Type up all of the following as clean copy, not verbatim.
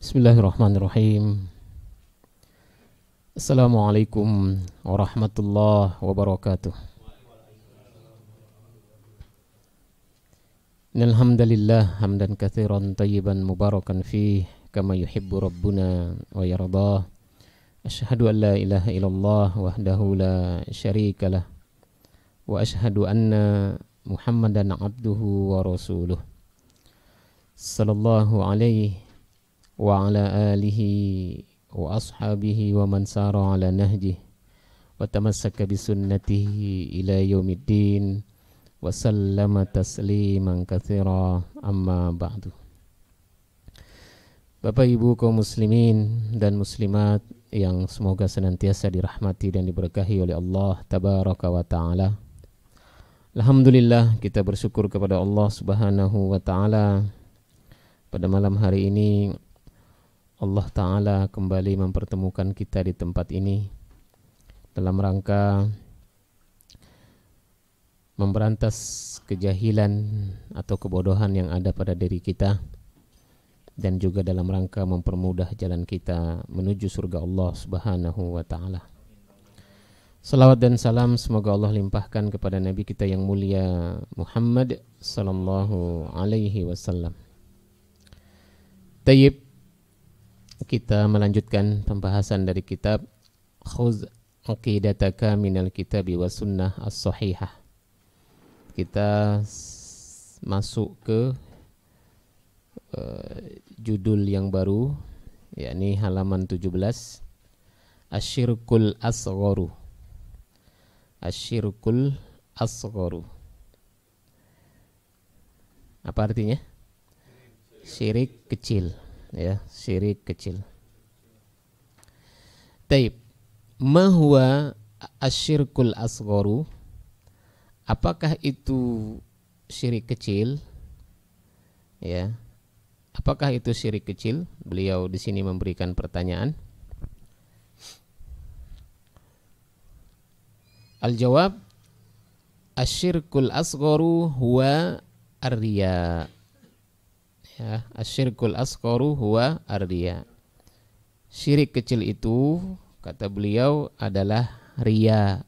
Bismillahirrahmanirrahim. Assalamualaikum warahmatullahi wabarakatuh. Innalhamdalillah hamdan katsiran tayyiban mubarakan fih kama yuhibbu rabbuna wa yardah. Asyhadu an la ilaha illallah wahdahu la syarikalah wa asyhadu anna Muhammadan abduhu wa rasuluh. Sallallahu alaihi wa ala alihi wa ashabihi wa man sara ala nahjih wa tamassaka bi sunnatihi ila yaumiddin wa sallama tasliman katsira, amma ba'du. Bapak Ibu kaum muslimin dan muslimat yang semoga senantiasa dirahmati dan diberkahi oleh Allah tabaraka wa taala. Alhamdulillah, kita bersyukur kepada Allah Subhanahu wa taala. Pada malam hari ini Allah Ta'ala kembali mempertemukan kita di tempat ini dalam rangka memberantas kejahilan atau kebodohan yang ada pada diri kita, dan juga dalam rangka mempermudah jalan kita menuju surga Allah Subhanahu wa Ta'ala. Salawat dan salam semoga Allah limpahkan kepada Nabi kita yang mulia Muhammad sallallahu alaihi wasallam. Tayyib, kita melanjutkan pembahasan dari kitab Khudz Aqidataka minal Kitabi was Sunnah as-Sahihah. Kita masuk ke judul yang baru, yakni halaman 17, Asyirkul Asgharu. Asyirkul Asgharu. Apa artinya? Syirik kecil. Ya, syirik kecil. Taib, ma huwa asyirkul asgharu? Apakah itu syirik kecil? Ya. Apakah itu syirik kecil? Beliau di sini memberikan pertanyaan. Al-jawab, asyirkul asgharu huwa ar-riya. Ya, asyirkul asgharu huwa ar-riya. Syirik kecil itu, kata beliau, adalah riya.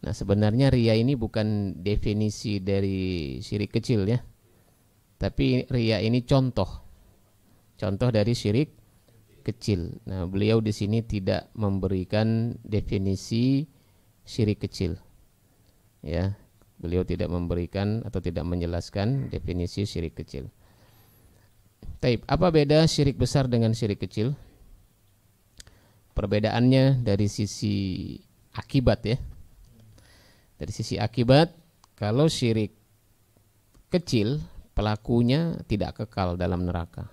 Nah, sebenarnya riya ini bukan definisi dari syirik kecil ya. Tapi riya ini contoh dari syirik kecil. Nah, beliau di sini tidak memberikan definisi syirik kecil. Ya, beliau tidak memberikan atau tidak menjelaskan definisi syirik kecil. Taib, apa beda syirik besar dengan syirik kecil? Perbedaannya dari sisi akibat ya. Dari sisi akibat, kalau syirik kecil pelakunya tidak kekal dalam neraka.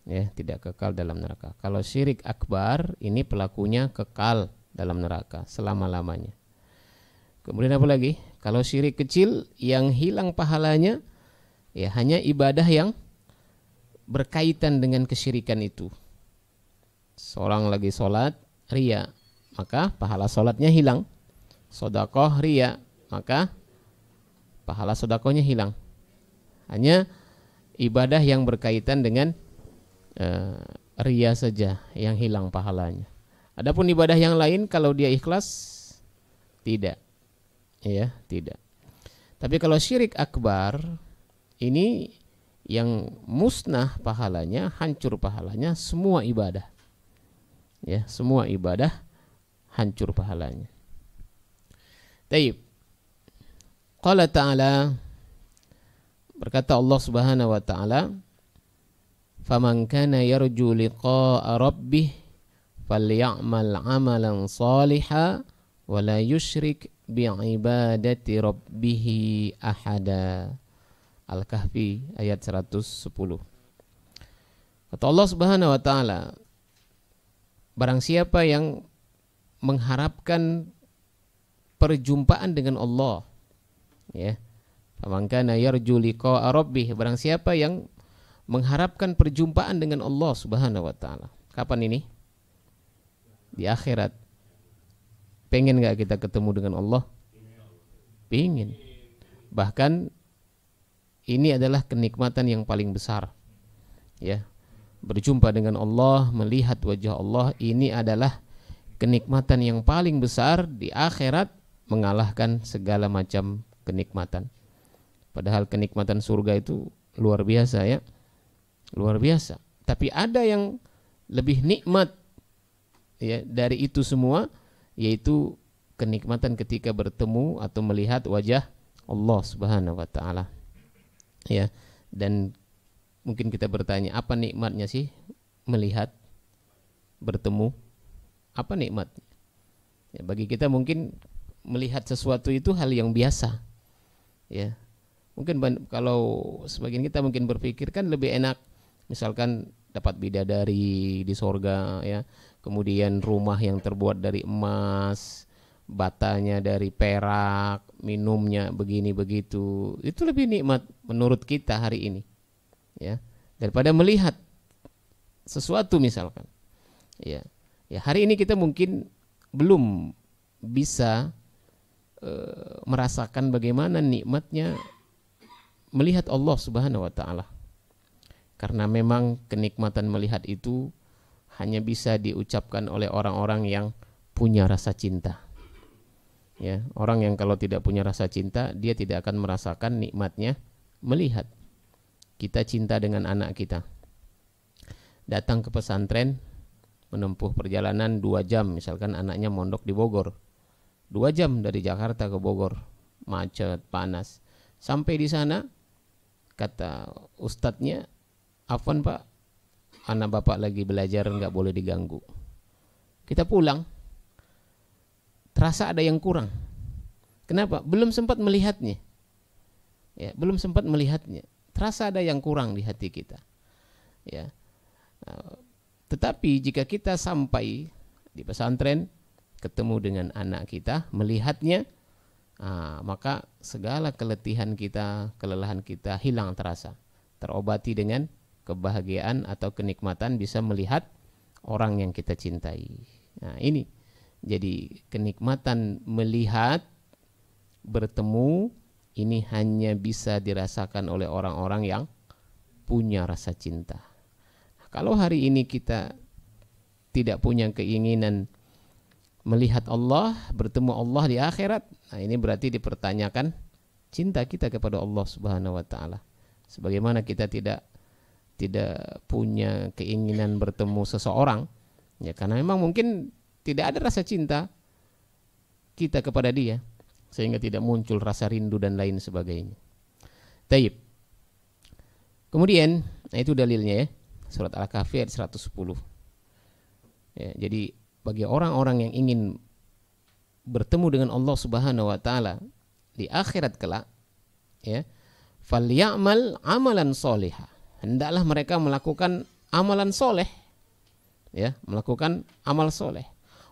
Ya, tidak kekal dalam neraka. Kalau syirik akbar, ini pelakunya kekal dalam neraka selama-lamanya. Kemudian apa lagi? Kalau syirik kecil yang hilang pahalanya ya hanya ibadah yang berkaitan dengan kesyirikan itu. Seorang lagi sholat riya, maka pahala sholatnya hilang. Sedekah riya, maka pahala sedekahnya hilang. Hanya ibadah yang berkaitan dengan riya saja yang hilang pahalanya. Adapun ibadah yang lain kalau dia ikhlas tidak. Ya, tidak. Tapi kalau syirik akbar ini yang musnah pahalanya, hancur pahalanya semua ibadah. Ya, semua ibadah hancur pahalanya. Taib. Qala ta'ala, berkata Allah Subhanahu wa taala, "Faman kana yarju liqa'a rabbih falyamal 'amalan shalihan wa la yusyrik bi'ibadati rabbih ahada." Al-Kahfi ayat 110. Kata Allah Subhanahu wa taala, barang siapa yang mengharapkan perjumpaan dengan Allah, ya. Faman kana yarju liqa'a rabbih, barang siapa yang mengharapkan perjumpaan dengan Allah Subhanahu wa taala. Kapan ini? Di akhirat. Pengen enggak kita ketemu dengan Allah? Pengen. Bahkan ini adalah kenikmatan yang paling besar. Ya. berjumpa dengan Allah, melihat wajah Allah, ini adalah kenikmatan yang paling besar di akhirat, mengalahkan segala macam kenikmatan. Padahal kenikmatan surga itu luar biasa ya, luar biasa. Tapi ada yang lebih nikmat ya dari itu semua, yaitu kenikmatan ketika bertemu atau melihat wajah Allah Subhanahu wa taala. Ya, dan mungkin kita bertanya, apa nikmatnya sih melihat, bertemu? Apa nikmatnya? Ya, bagi kita mungkin melihat sesuatu itu hal yang biasa. Ya. Mungkin kalau sebagian kita mungkin berpikir kan lebih enak misalkan dapat bidadari di sorga ya, kemudian rumah yang terbuat dari emas, batanya dari perak, minumnya begini begitu. Itu lebih nikmat menurut kita hari ini. Ya, daripada melihat sesuatu misalkan. Ya. Ya, hari ini kita mungkin belum bisa merasakan bagaimana nikmatnya melihat Allah Subhanahu wa taala. Karena memang kenikmatan melihat itu hanya bisa diucapkan oleh orang-orang yang punya rasa cinta. Ya, orang yang kalau tidak punya rasa cinta, dia tidak akan merasakan nikmatnya melihat. Kita cinta dengan anak kita. Datang ke pesantren, menempuh perjalanan 2 jam, misalkan anaknya mondok di Bogor. 2 jam dari Jakarta ke Bogor, macet, panas. Sampai di sana, kata ustadznya, "Afwan Pak, anak Bapak lagi belajar, nggak boleh diganggu." Kita pulang, terasa ada yang kurang. Kenapa? Belum sempat melihatnya. Ya, belum sempat melihatnya. Terasa ada yang kurang di hati kita. Ya. Tetapi jika kita sampai di pesantren, ketemu dengan anak kita, melihatnya, maka segala keletihan kita, kelelahan kita hilang terasa. Terobati dengan kebahagiaan atau kenikmatan bisa melihat orang yang kita cintai. Nah, ini jadi kenikmatan melihat, bertemu, ini hanya bisa dirasakan oleh orang-orang yang punya rasa cinta. Kalau hari ini kita tidak punya keinginan melihat Allah, bertemu Allah di akhirat, nah ini berarti dipertanyakan cinta kita kepada Allah Subhanahu wa taala. Sebagaimana kita tidak punya keinginan bertemu seseorang, ya karena memang mungkin tidak ada rasa cinta kita kepada dia, sehingga tidak muncul rasa rindu dan lain sebagainya. Taib. Kemudian, nah itu dalilnya ya, surat Al-Kahfi ayat 110. Ya, jadi bagi orang-orang yang ingin bertemu dengan Allah Subhanahu wa taala di akhirat kelak, ya, falyamal amalan solihah. Hendaklah mereka melakukan amalan soleh, ya, melakukan amal soleh.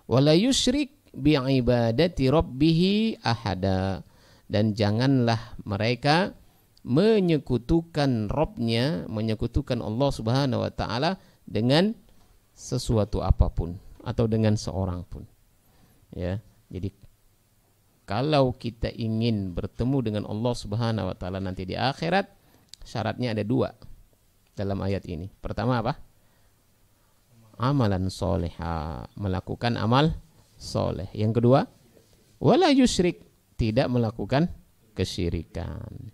Wala yusyrik bi'ibadati rabbih ahada, dan janganlah mereka menyekutukan Rabbnya, menyekutukan Allah Subhanahu wa taala dengan sesuatu apapun atau dengan seorang pun. Ya, jadi kalau kita ingin bertemu dengan Allah Subhanahu wa taala nanti di akhirat, syaratnya ada 2 dalam ayat ini. Pertama apa? Amalan soleh, melakukan amal soleh. Yang kedua, wala yusyrik, tidak melakukan kesyirikan.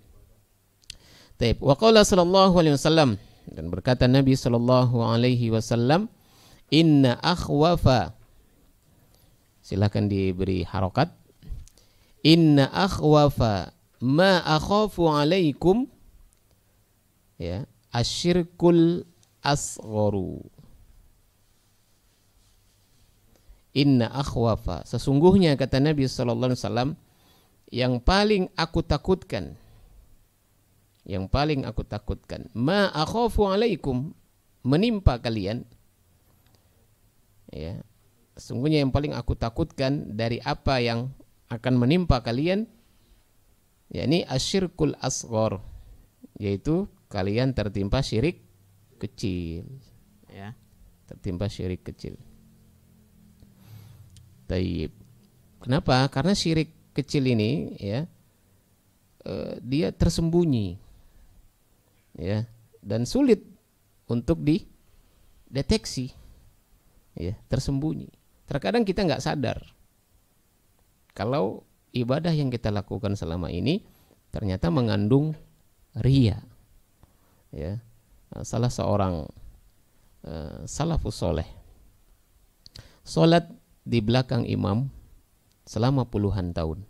Taib. Wa qala sallallahu alaihi wasallam, dan berkata Nabi sallallahu alaihi wasallam, inna akhwafa, silakan diberi harokat, inna akhwafa ma akhafu alaikum, ya, asyirkul asgharu. Inna akhwafa, sesungguhnya kata Nabi sallallahu alaihi wasallam, yang paling aku takutkan, ma akhafu alaikum, menimpa kalian, ya, sesungguhnya yang paling aku takutkan dari apa yang akan menimpa kalian, yakni asyirkul asghar, yaitu kalian tertimpa syirik kecil, ya, tertimpa syirik kecil. Taib. Kenapa? Karena syirik kecil ini, ya, dia tersembunyi, ya, dan sulit untuk deteksi, ya, tersembunyi. Terkadang kita nggak sadar kalau ibadah yang kita lakukan selama ini ternyata mengandung riya. Ya, salah seorang salafus soleh sholat di belakang imam selama puluhan tahun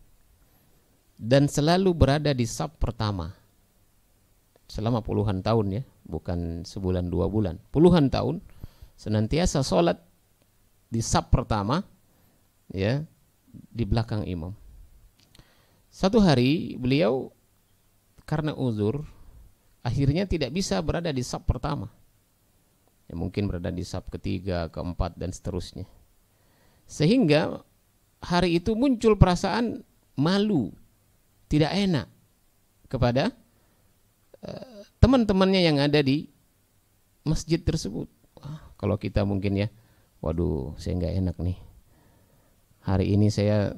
dan selalu berada di saf pertama selama puluhan tahun, ya, bukan sebulan 2 bulan, puluhan tahun senantiasa sholat di saf pertama, ya, di belakang imam. Satu hari beliau karena uzur akhirnya tidak bisa berada di saf pertama, ya, mungkin berada di saf ketiga, keempat, dan seterusnya. Sehingga hari itu muncul perasaan malu, tidak enak kepada teman-temannya yang ada di masjid tersebut. Kalau kita mungkin, ya, waduh, saya nggak enak nih, hari ini saya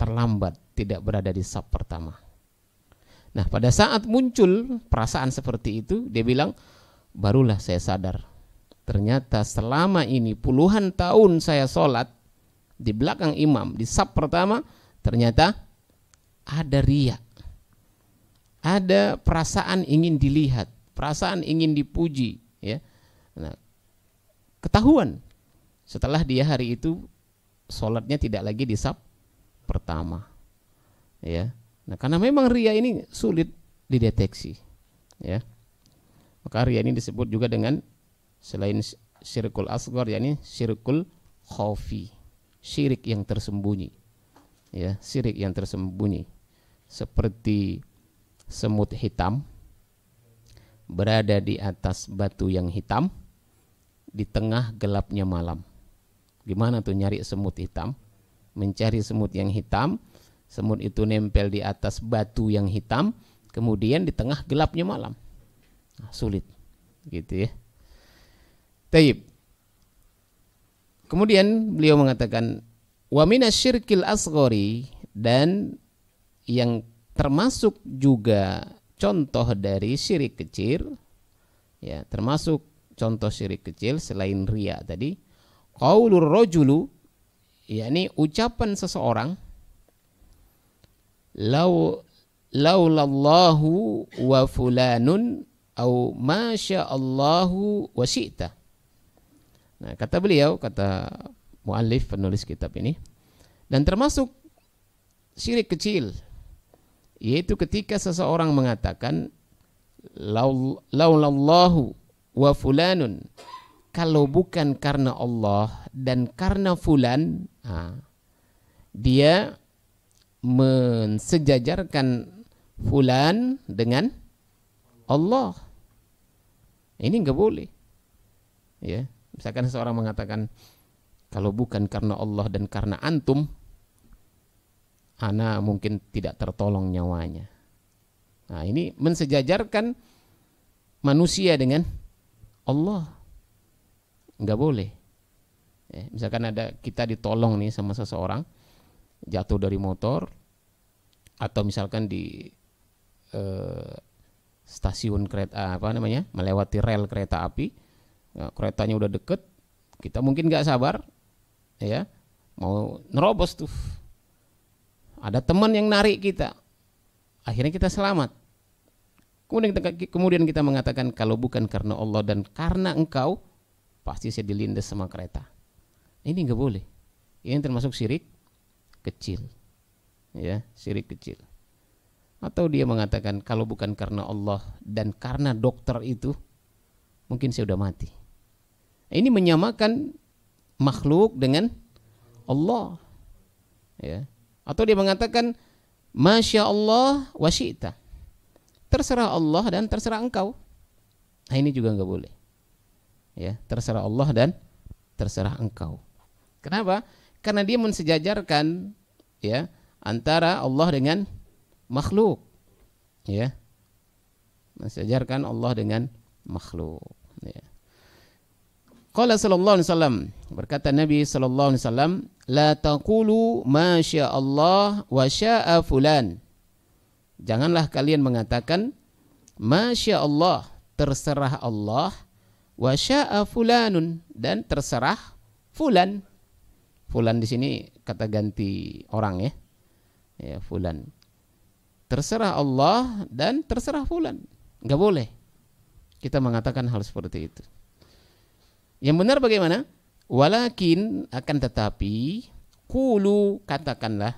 terlambat tidak berada di saf pertama. Nah, pada saat muncul perasaan seperti itu, dia bilang, barulah saya sadar, ternyata selama ini puluhan tahun saya sholat di belakang imam di saf pertama, ternyata ada riya, ada perasaan ingin dilihat, perasaan ingin dipuji, ya. Nah, ketahuan setelah dia hari itu sholatnya tidak lagi di saf pertama, ya. Nah, karena memang riya ini sulit dideteksi, ya. Maka riya ini disebut juga dengan, selain syirkul asghar, yakni syirkul khafi, syirik yang tersembunyi, ya, syirik yang tersembunyi, seperti semut hitam berada di atas batu yang hitam di tengah gelapnya malam. Gimana tuh nyari semut hitam? Mencari semut yang hitam, semut itu nempel di atas batu yang hitam, kemudian di tengah gelapnya malam. Nah, sulit, gitu, ya. Taib. Kemudian beliau mengatakan, wa minasyirkil asghari, dan yang termasuk juga contoh dari syirik kecil, ya, termasuk contoh syirik kecil selain riya tadi, qaulur rajulu, yakni ucapan seseorang, laulallahu wa fulanun au masyaallahu wa syi'ta. Nah, kata beliau, kata muallif penulis kitab ini, dan termasuk syirik kecil, yaitu ketika seseorang mengatakan laulallahu wa fulanun, kalau bukan karena Allah dan karena fulan, dia mensejajarkan fulan dengan Allah. Ini enggak boleh, ya. Misalkan seseorang mengatakan, kalau bukan karena Allah dan karena antum, ana mungkin tidak tertolong nyawanya. Nah, ini mensejajarkan manusia dengan Allah, enggak boleh, ya. Misalkan ada kita ditolong nih sama seseorang, jatuh dari motor, atau misalkan di stasiun kereta, melewati rel kereta api, nah, keretanya udah deket, kita mungkin nggak sabar, ya, mau nerobos tuh, ada teman yang narik kita, akhirnya kita selamat. Kemudian kita mengatakan, kalau bukan karena Allah dan karena engkau, pasti saya dilindas sama kereta. Ini nggak boleh. Ini termasuk syirik kecil, ya, syirik kecil. Atau dia mengatakan, kalau bukan karena Allah dan karena dokter itu, mungkin saya udah mati. Ini menyamakan makhluk dengan Allah, ya. Atau dia mengatakan, masya Allah wa syi'ta, terserah Allah dan terserah engkau. Nah, ini juga nggak boleh, ya, terserah Allah dan terserah engkau. Kenapa? Karena dia mensejajarkan, ya, antara Allah dengan makhluk, ya, mensejajarkan Allah dengan makhluk, ya. Qala sallallahu alaihi wasallam, berkata Nabi sallallahu alaihi wasallam, la taqulu ma syaa Allah wa syaa fulan. Janganlah kalian mengatakan ma syaa Allah, terserah Allah, wa syaa fulanun, dan terserah fulan. Fulan di sini kata ganti orang ya. Ya, fulan. Terserah Allah dan terserah fulan. Enggak boleh kita mengatakan hal seperti itu. Yang benar bagaimana? Walakin, akan tetapi, qulu, katakanlah,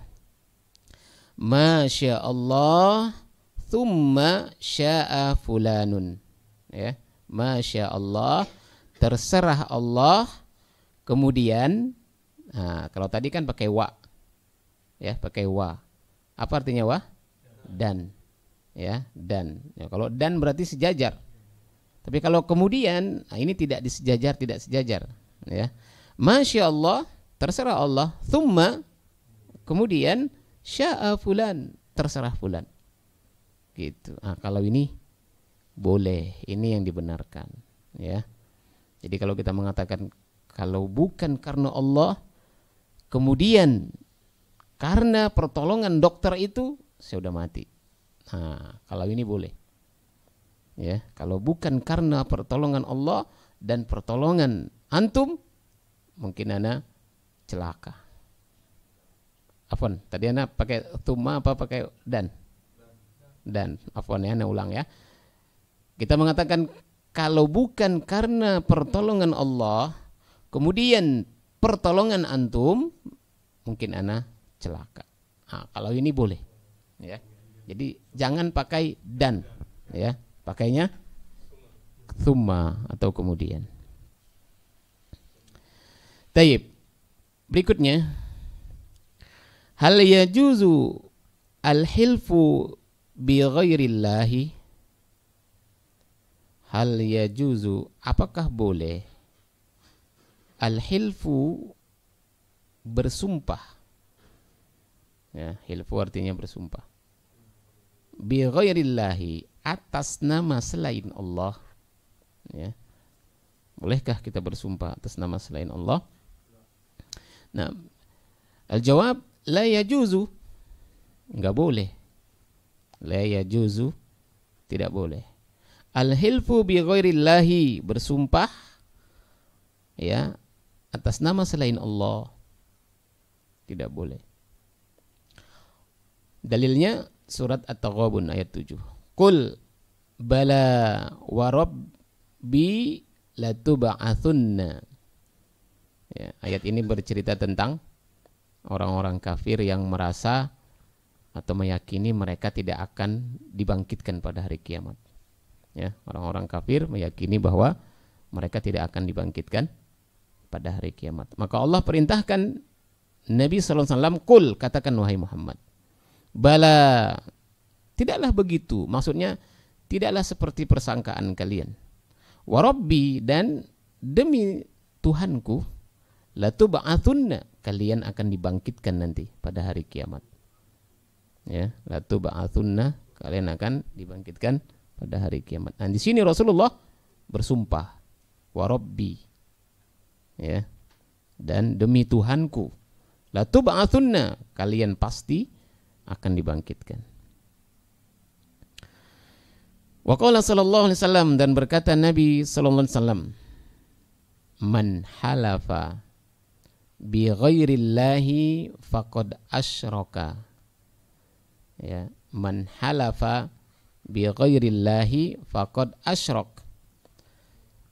masya Allah thumma syaa fulanun. Ya, masya Allah, terserah Allah, kemudian, nah, kalau tadi kan pakai wa, ya, pakai wa. Apa artinya wa? Dan, ya, dan. Ya, kalau dan berarti sejajar. Tapi kalau kemudian, nah ini tidak disejajar, tidak sejajar. Ya, masya Allah, terserah Allah, thumma, kemudian syaa fulan, terserah fulan. Gitu. Nah, kalau ini boleh, ini yang dibenarkan. Ya. Jadi kalau kita mengatakan kalau bukan karena Allah, kemudian karena pertolongan dokter itu saya sudah mati. Nah, kalau ini boleh. Ya, kalau bukan karena pertolongan Allah dan pertolongan antum, mungkin ana celaka. Afwan, tadi ana pakai tuma apa pakai dan? Dan, afwan ya, ana ulang ya. Kita mengatakan kalau bukan karena pertolongan Allah, kemudian pertolongan antum, mungkin ana celaka. Nah, kalau ini boleh. Ya. Jadi jangan pakai dan, ya. Pakainya thumma atau kemudian. Taib. Berikutnya, hal yajuzu al-hilfu bi ghairillahi? Hal yajuzu, apakah boleh al-hilfu, bersumpah? Ya, hilfu artinya bersumpah. Bi ghairillahi, atas nama selain Allah. Ya. Bolehkah kita bersumpah atas nama selain Allah? Nah, al-jawab la yajuzu, enggak boleh. La yajuzu, tidak boleh. Al-hilfu bi ghairillahi, bersumpah ya atas nama selain Allah, tidak boleh. Dalilnya surat At-Taghabun ayat 7. Qul bala wa rabbi latub'atsunna. Ya, ayat ini bercerita tentang orang-orang kafir yang merasa atau meyakini mereka tidak akan dibangkitkan pada hari kiamat. Ya, orang-orang kafir meyakini bahwa mereka tidak akan dibangkitkan pada hari kiamat. Maka Allah perintahkan Nabi SAW, qul, katakan wahai Muhammad, bala, tidaklah begitu. Maksudnya tidaklah seperti persangkaan kalian. Wa rabbi, dan demi Tuhanku, latub'atsunna, kalian akan dibangkitkan nanti pada hari kiamat. Ya, latub'atsunna, kalian akan dibangkitkan pada hari kiamat. Nah, di sini Rasulullah bersumpah, wa rabbi, ya, dan demi Tuhanku, latub'atsunna, kalian pasti akan dibangkitkan. Wa qala sallallahu alaihi wasallam, dan berkata Nabi sallallahu alaihi wasallam, man halafa bi ghairillahi faqad asyraka. Ya, man halafa bi ghairillahi faqad asyrak.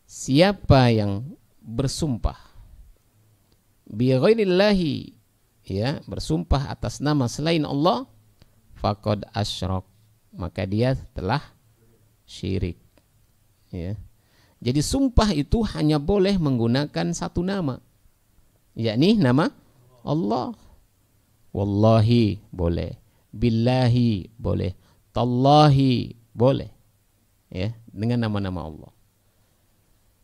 Siapa yang bersumpah bi ghairillahi, ya, bersumpah atas nama selain Allah, faqad asyrak, maka dia telah syirik. Ya. Jadi sumpah itu hanya boleh menggunakan satu nama, yakni nama Allah. Wallahi boleh, billahi boleh, tallahi boleh, ya, dengan nama-nama Allah.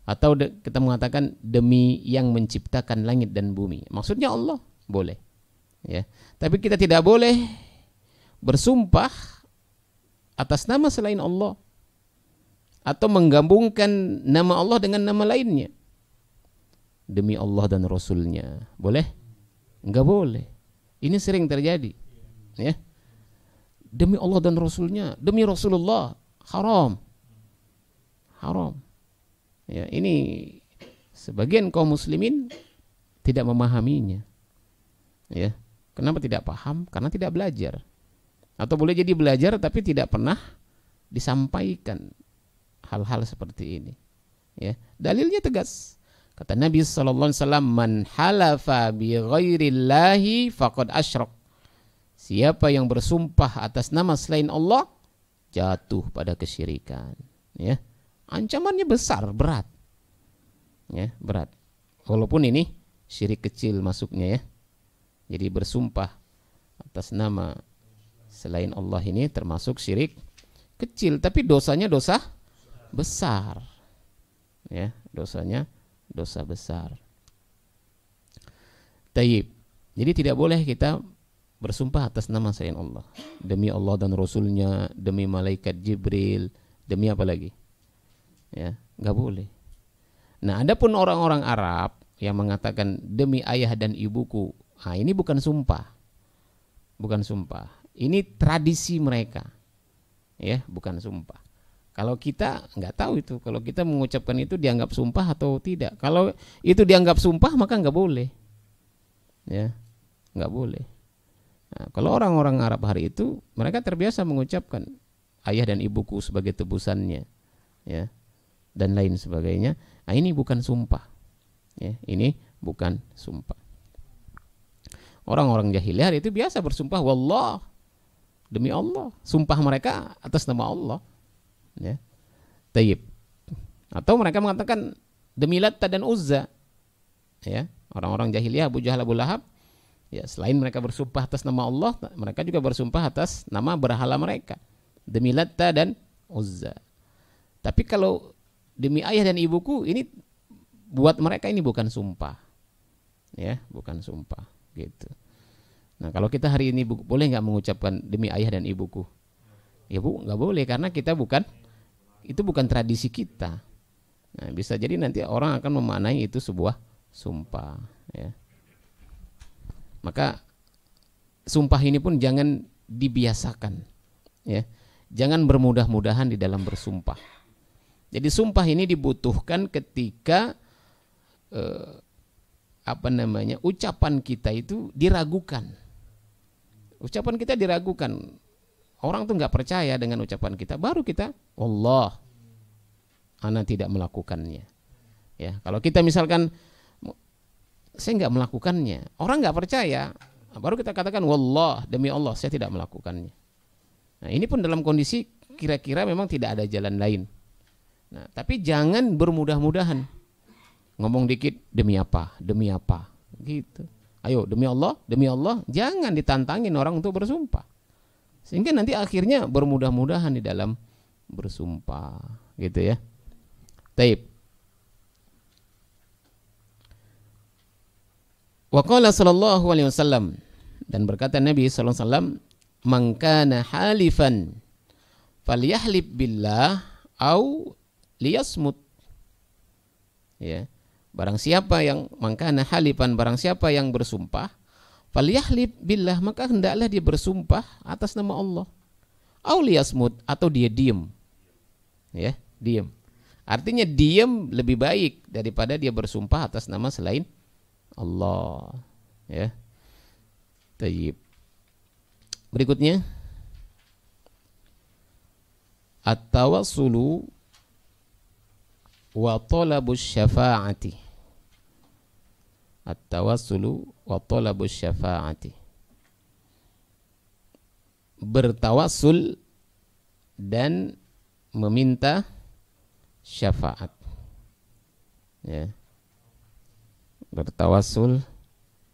Atau kita mengatakan demi yang menciptakan langit dan bumi, maksudnya Allah, boleh. Ya. Tapi kita tidak boleh bersumpah atas nama selain Allah atau menggabungkan nama Allah dengan nama lainnya. Demi Allah dan Rasulnya, boleh? Enggak boleh. Ini sering terjadi. Ya. Demi Allah dan Rasulnya, demi Rasulullah, haram. Haram. Ya, ini sebagian kaum muslimin tidak memahaminya. Ya, kenapa tidak paham? Karena tidak belajar. Atau boleh jadi belajar tapi tidak pernah disampaikan hal-hal seperti ini. Ya, dalilnya tegas. Kata Nabi sallallahu alaihi wasallam, "Man halafa bi ghairillahi faqad asyrak." Siapa yang bersumpah atas nama selain Allah jatuh pada kesyirikan. Ya. Ancamannya besar, berat. Ya, berat. Walaupun ini syirik kecil masuknya ya. Jadi bersumpah atas nama selain Allah ini termasuk syirik kecil, tapi dosanya dosa besar. Ya, dosanya dosa besar. Tayyib. Jadi tidak boleh kita bersumpah atas nama selain Allah. Demi Allah dan Rasulnya, demi malaikat Jibril, demi apa lagi? Ya, nggak boleh. Nah, adapun orang-orang Arab yang mengatakan demi ayah dan ibuku, nah ini bukan sumpah. Bukan sumpah. Ini tradisi mereka. Ya, bukan sumpah. Kalau kita nggak tahu itu, kalau kita mengucapkan itu dianggap sumpah atau tidak. Kalau itu dianggap sumpah maka nggak boleh. Ya, nggak boleh. Nah, kalau orang-orang Arab hari itu mereka terbiasa mengucapkan ayah dan ibuku sebagai tebusannya, ya, dan lain sebagainya. Nah, ini bukan sumpah, ya, ini bukan sumpah. Orang-orang jahiliyah itu biasa bersumpah, wallah, demi Allah, sumpah mereka atas nama Allah, ya, tayyib. Atau mereka mengatakan demi Latta dan Uzza, ya, orang-orang jahiliyah Abu Jahal, Abu Lahab. Ya, selain mereka bersumpah atas nama Allah, mereka juga bersumpah atas nama berhala mereka, demi Latta dan Uzza. Tapi kalau demi ayah dan ibuku, ini buat mereka ini bukan sumpah, ya, bukan sumpah, gitu. Nah, kalau kita hari ini boleh nggak mengucapkan demi ayah dan ibuku? Ya bu, nggak boleh karena kita itu bukan tradisi kita. Nah, bisa jadi nanti orang akan memaknai itu sebuah sumpah, ya. Maka sumpah ini pun jangan dibiasakan, ya. Jangan bermudah-mudahan di dalam bersumpah. Jadi sumpah ini dibutuhkan ketika ucapan kita itu diragukan. Ucapan kita diragukan. Orang tuh nggak percaya dengan ucapan kita, baru kita Allah, ana tidak melakukannya. Ya, kalau kita misalkan saya nggak melakukannya, orang nggak percaya, baru kita katakan wallah, demi Allah saya tidak melakukannya. Nah, ini pun dalam kondisi kira-kira memang tidak ada jalan lain. Nah, tapi jangan bermudah-mudahan, ngomong dikit demi apa gitu. Ayo demi Allah, jangan ditantangin orang untuk bersumpah, sehingga nanti akhirnya bermudah-mudahan di dalam bersumpah, gitu ya. Taib. Wa qala sallallahu alaihi wasallam, dan berkata Nabi sallallahu alaihi wasallam, "Man kana halifan falyahlib billah au liyasmut." Ya, barang siapa yang mangkana halifan, barang siapa yang bersumpah, falyahlib billah, maka hendaklah dia bersumpah atas nama Allah. Au liyasmut, atau dia diam. Ya, diam. Artinya diam lebih baik daripada dia bersumpah atas nama selain Allah, ya. Tayyib. Berikutnya, at-tawassulu wa talabus syafa'ati. At-tawassulu wa talabus syafa'ati. Bertawassul dan meminta syafaat. Ya. Bertawassul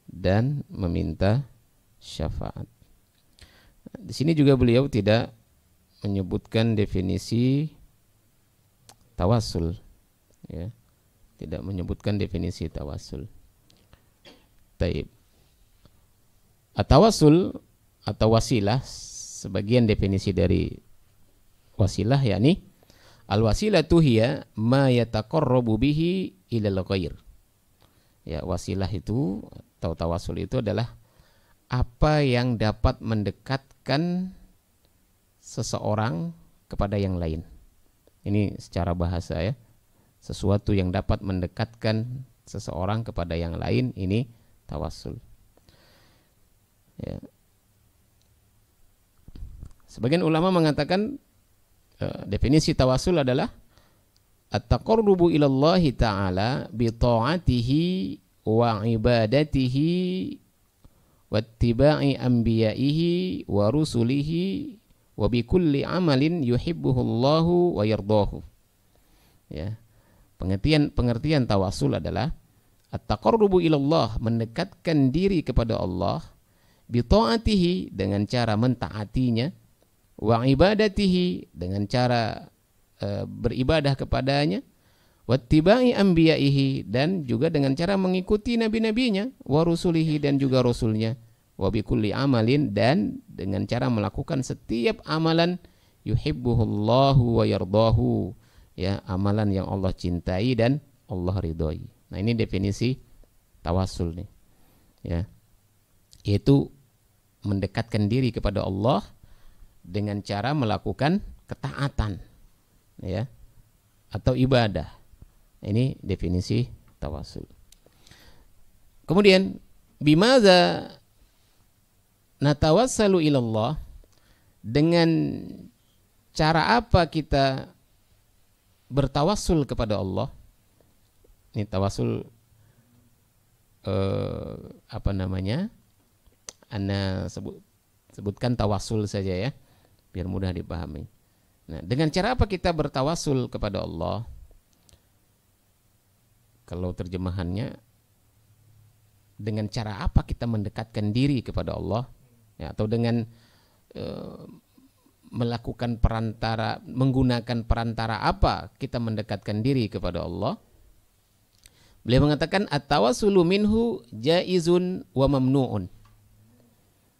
dan meminta syafaat. Di sini juga beliau tidak menyebutkan definisi tawassul, ya. Tidak menyebutkan definisi tawassul. Taib. At-tawassul atau wasilah, sebagian definisi dari wasilah yakni al-wasilatu hiya ma yataqarrabu bihi ilal ghair. Ya, wasilah itu atau tawasul itu adalah apa yang dapat mendekatkan seseorang kepada yang lain. Ini secara bahasa, ya. sesuatu yang dapat mendekatkan seseorang kepada yang lain, ini tawassul. Ya. Sebagian ulama mengatakan definisi tawassul adalah at-taqarrubu ilallahi ta'ala bi ta'atihi wa ibadatihi wattiba'i anbiya'ihi wa rusulihi wa bi kulli amalin yuhibbuhullahu wa yardahu. Ya. Pengertian tawassul adalah at-taqarrubu ilallah, mendekatkan diri kepada Allah, bi ta'atihi, dengan cara mentaatinya, wa ibadatihi, dengan cara beribadah kepadanya, wattiba'i anbiya'ihi, dan juga dengan cara mengikuti nabi-nabinya, wa rusulihi, dan juga rasulnya, wa bikulli amalin, dan dengan cara melakukan setiap amalan yuhibbuhullahu wa yardahu, ya, amalan yang Allah cintai dan Allah ridhoi. Nah, ini definisi tawassul nih, ya, yaitu mendekatkan diri kepada Allah dengan cara melakukan ketaatan, ya, atau ibadah. Ini definisi tawassul. Kemudian bimaza natawassalu ilallah, dengan cara apa kita bertawassul kepada Allah. Ini tawassul Ana sebutkan tawassul saja ya, biar mudah dipahami. Nah, dengan cara apa kita bertawassul kepada Allah? Kalau terjemahannya, dengan cara apa kita mendekatkan diri kepada Allah, ya, atau dengan menggunakan perantara apa kita mendekatkan diri kepada Allah? Beliau mengatakan at-tawassulu minhu jaizun wa mamnu'un.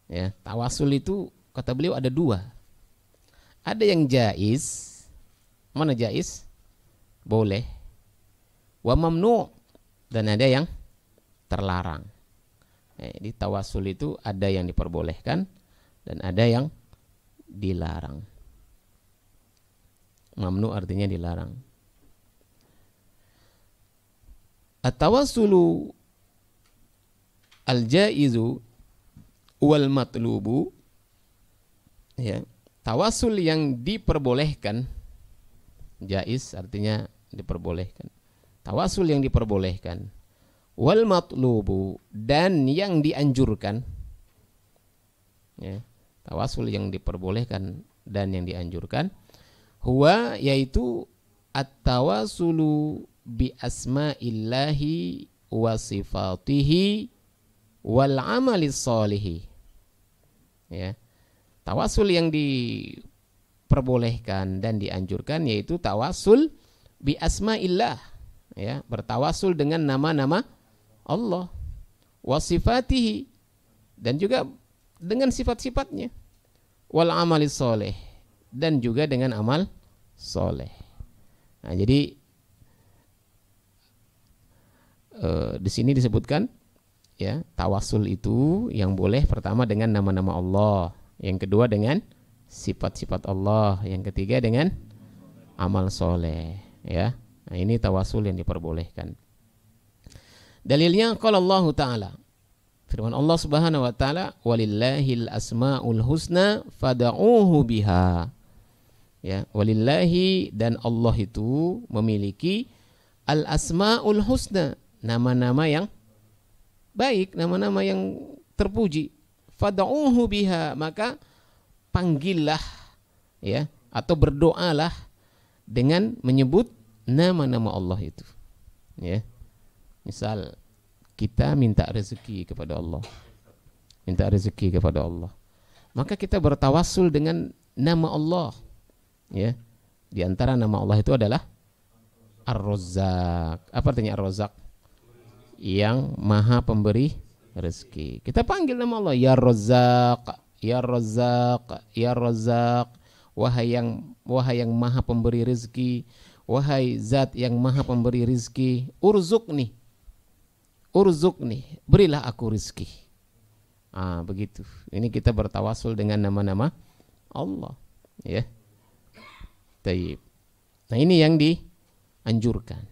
Ya, tawassul itu kata beliau ada dua. Ada yang jaiz. Mana jaiz? Boleh. Wa mamnu', dan ada yang terlarang. Jadi tawassul itu ada yang diperbolehkan dan ada yang dilarang. Mamnu artinya dilarang. At-tawassulu al-jaizu wal matlubu, ya, tawassul yang diperbolehkan, jaiz artinya diperbolehkan, tawassul yang diperbolehkan, wal matlubu, dan yang dianjurkan, ya, tawassul yang diperbolehkan dan yang dianjurkan, huwa, yaitu at-tawassulu bi asma'illahi wa sifatihi wal amali sholihi. Ya, tawassul yang diperbolehkan dan dianjurkan yaitu tawassul bi asma'illah, ya, bertawassul dengan nama-nama Allah, wa sifatihi, dan juga dengan sifat-sifatnya, wal amali sholih, dan juga dengan amal soleh. Nah, jadi di sini disebutkan, ya, tawassul itu yang boleh pertama dengan nama-nama Allah, yang kedua dengan sifat-sifat Allah, yang ketiga dengan amal soleh, ya. Nah, ini tawassul yang diperbolehkan. Dalilnya qala Allah Ta'ala, firman Allah Subhanahu wa taala, walillahil asmaul husna fad'uuhu biha. Ya, walillahi, dan Allah itu memiliki al asmaul husna, nama-nama yang baik, nama-nama yang terpuji. Fad'uuhu biha, maka panggillah, ya, atau berdoalah dengan menyebut nama-nama Allah itu. Ya. Misal kita minta rezeki kepada Allah, maka kita bertawassul dengan nama Allah, ya. Di antara nama Allah itu adalah Ar-Razzaq. Apa artinya Ar-Razzaq? Yang maha pemberi rezeki. Kita panggil nama Allah, ya Razzaq, ya Razzaq, ya Razzaq. Wahai yang maha pemberi rezeki, wahai zat yang maha pemberi rezeki, urzuqni, berilah aku rezeki. Begitu. Ini kita bertawassul dengan nama-nama Allah, ya. Taib. Nah, ini yang dianjurkan.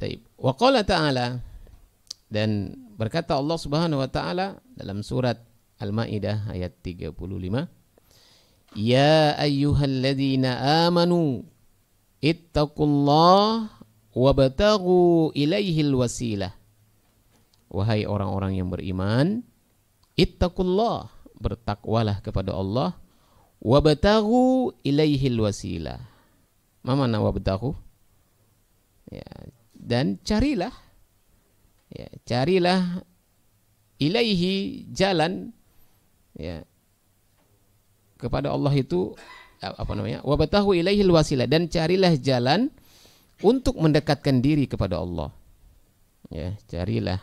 Taib. Wa qala ta'ala, dan berkata Allah Subhanahu wa taala dalam surat Al-Maidah ayat 35, ya ayyuhalladzina amanu ittaqullah wabtaghu ilaihil wasilah. Wahai orang-orang yang beriman, ittaqullah, bertakwalah kepada Allah, wabtaghu ilaihil wasilah. Ma makna wabtaghu? Ya, dan carilah, ya, carilah ilaihi, jalan, ya, kepada Allah itu apa namanya? Wabtaghu ilaihil wasilah, dan carilah jalan untuk mendekatkan diri kepada Allah. Ya, carilah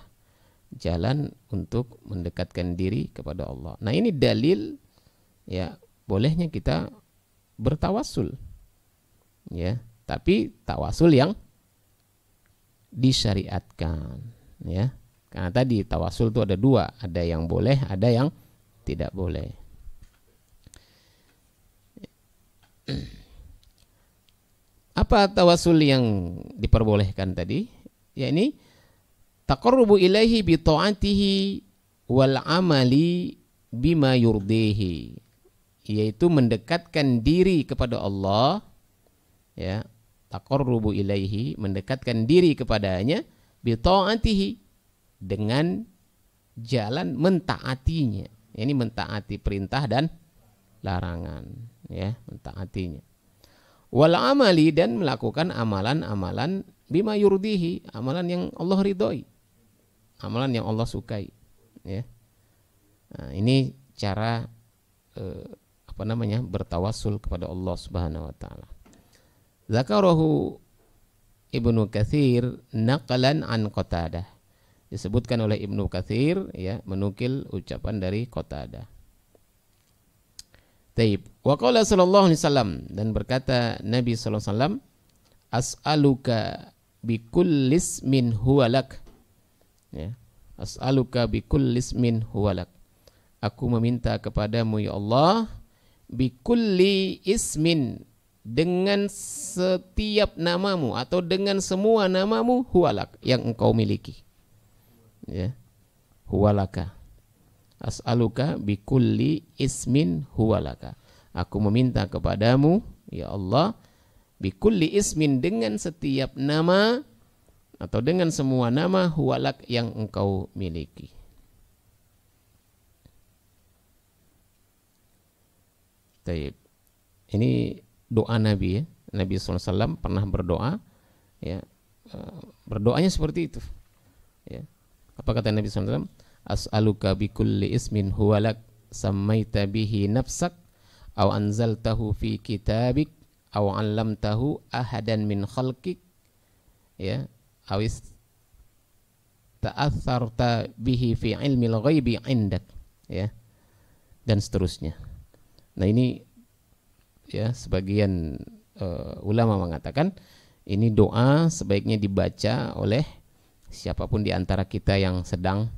jalan untuk mendekatkan diri kepada Allah. Nah, ini dalil, ya, bolehnya kita bertawasul. Ya, tapi tawasul yang disyariatkan, ya. Karena tadi tawasul itu ada dua, ada yang boleh, ada yang tidak boleh. Apa tawasul yang diperbolehkan tadi? Ya, ini taqarrubu ilaihi bi ta'atihi wal amali bima yurdihi, yaitu mendekatkan diri kepada Allah, ya. Taqarrubu ilaihi, mendekatkan diri kepadanya, bi ta'atihi, dengan jalan mentaatinya. Ini mentaati perintah dan larangan, ya, mentaatinya. Wal amali, dan melakukan amalan-amalan bima yurdihi, amalan yang Allah ridhoi, amalan yang Allah sukai, ya. Nah, ini cara bertawassul kepada Allah Subhanahu wa taala. Zakarahu Ibnu Katsir naqalan an Qatadah. Disebutkan oleh Ibnu Katsir, ya, menukil ucapan dari Qatadah. Taib. Wa qala sallallahu alaihi wasallam, dan berkata Nabi sallallahu alaihi wasallam, as'aluka bikulli ismin huwalak. Ya. As'aluka bikulli ismin huwalak. Aku meminta kepadamu ya Allah, bikulli ismin, dengan setiap namamu atau dengan semua namamu, huwalak, yang engkau miliki. Ya. Huwalaka. As'aluka bikulli ismin huwalaka. Aku meminta kepadamu ya Allah, bikulli ismin, dengan setiap nama atau dengan semua nama, huwalak, yang engkau miliki. Taib. Ini doa Nabi, ya. Nabi SAW pernah berdoa, ya, berdoanya seperti itu, ya. Apa kata Nabi SAW? As'aluka bikulli ismin huwalak sammaita bihi nafsak aw anzaltahu fi kitabik aw 'allamtahu ahadan min khalqik, ya, awis ta'atharta bihi fi ilmil ghaibi 'indak, ya, dan seterusnya. Nah, ini, ya, sebagian ulama mengatakan ini doa sebaiknya dibaca oleh siapapun di antara kita yang sedang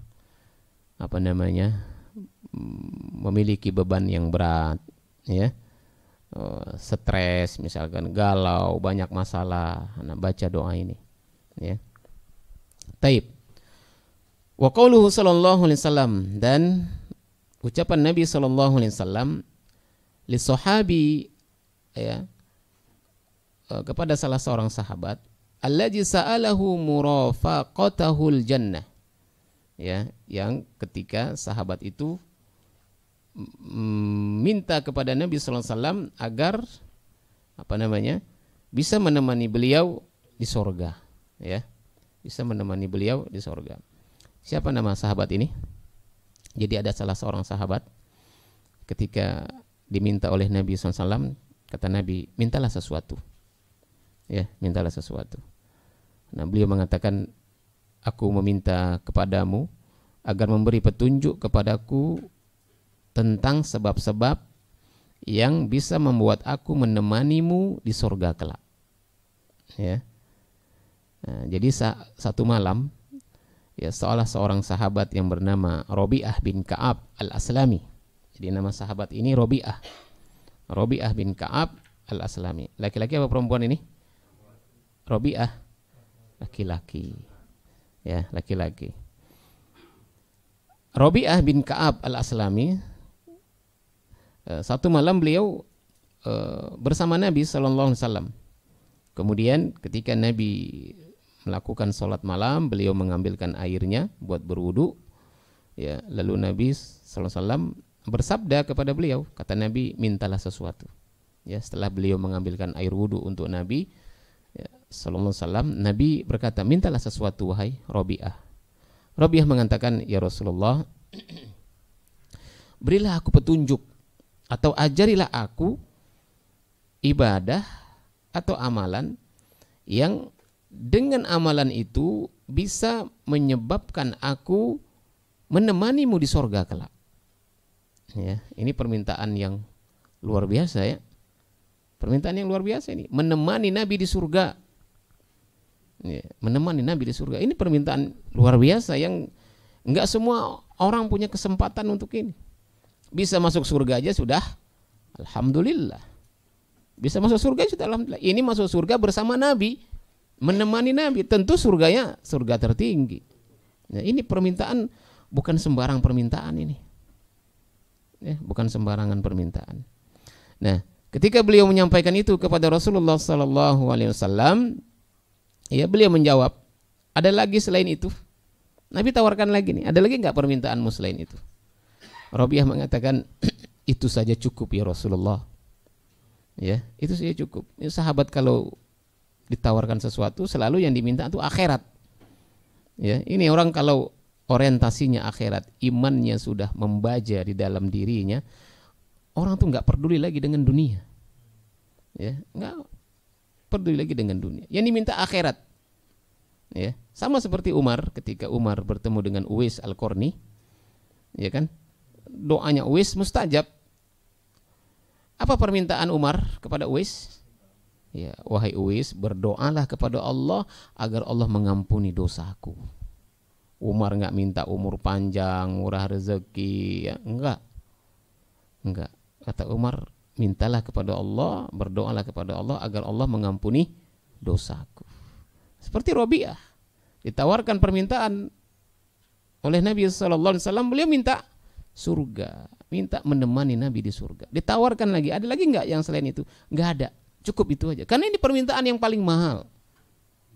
memiliki beban yang berat, ya, stres misalkan, galau, banyak masalah. Nah, baca doa ini, ya. Taib. Wa qauluhu sallallahu alaihi wasallam, dan ucapan Nabi sallallahu alaihi wasallam li sahabi, ya, kepada salah seorang sahabat, allazi sa'alahu murafaqatahul jannah, ya, yang ketika sahabat itu minta kepada Nabi sallallahu alaihi wasallam agar bisa menemani beliau di sorga, ya, bisa menemani beliau di sorga. Siapa nama sahabat ini? Jadi ada salah seorang sahabat ketika diminta oleh Nabi SAW, kata Nabi, mintalah sesuatu, ya, mintalah sesuatu. Nah, beliau mengatakan, aku meminta kepadamu agar memberi petunjuk kepadaku tentang sebab-sebab yang bisa membuat aku menemanimu di surga kelak, ya. Nah, jadi satu malam, ya, seorang sahabat yang bernama Rabi'ah bin Ka'ab al-Aslami. Jadi nama sahabat ini Rabi'ah bin Ka'ab al-Aslami. Laki-laki apa perempuan ini? Rabi'ah. laki-laki. Ya, laki-laki. Rabi'ah bin Ka'ab al-Aslami, satu malam beliau bersama Nabi sallallahu alaihi wasallam. Kemudian ketika Nabi melakukan sholat malam, beliau mengambilkan airnya buat berwudu. Ya, lalu Nabi sallallahu alaihi wasallam bersabda kepada beliau, kata Nabi, mintalah sesuatu. Ya, setelah beliau mengambilkan air wudu untuk Nabi, ya, sallallahu alaihi wasallam, Nabi berkata, mintalah sesuatu wahai Rabi'ah. Rabi'ah mengatakan, ya Rasulullah, berilah aku petunjuk atau ajarilah aku ibadah atau amalan yang dengan amalan itu bisa menyebabkan aku menemanimu di sorga kelak. Ya, ini permintaan yang luar biasa ya. Permintaan yang luar biasa ini, menemani Nabi di surga. Ya, menemani Nabi di surga. Ini permintaan luar biasa yang enggak semua orang punya kesempatan untuk ini. Bisa masuk surga aja sudah alhamdulillah. Bisa masuk surga sudah alhamdulillah. Ini masuk surga bersama Nabi, menemani Nabi. Tentu surganya surga tertinggi. Nah, ini permintaan bukan sembarang permintaan ini. Ya, bukan sembarangan permintaan. Nah, ketika beliau menyampaikan itu kepada Rasulullah sallallahu alaihi wasallam, ya, beliau menjawab, ada lagi selain itu? Nabi tawarkan lagi nih, ada lagi enggak permintaanmu selain itu? Rabi'ah mengatakan, itu saja cukup ya Rasulullah. Ya, itu saja cukup. Ya, sahabat kalau ditawarkan sesuatu selalu yang diminta itu akhirat. Ya, ini orang kalau orientasinya akhirat, imannya sudah membaja di dalam dirinya, orang tuh nggak peduli lagi dengan dunia. Ya, nggak peduli lagi dengan dunia. Yang diminta akhirat. Ya, sama seperti Umar, ketika Umar bertemu dengan Uwais Al-Qarni, ya kan? Doanya Uwais mustajab. Apa permintaan Umar kepada Uwais? Ya, wahai Uwais, berdoalah kepada Allah agar Allah mengampuni dosaku. Umar enggak minta umur panjang, murah rezeki, ya, enggak. Enggak. Kata Umar, mintalah kepada Allah, berdoalah kepada Allah agar Allah mengampuni dosaku. Seperti Rabi'ah, ditawarkan permintaan oleh Nabi sallallahu alaihi wasallam, beliau minta surga, minta menemani Nabi di surga. Ditawarkan lagi, ada lagi enggak yang selain itu? Enggak ada. Cukup itu aja. Karena ini permintaan yang paling mahal.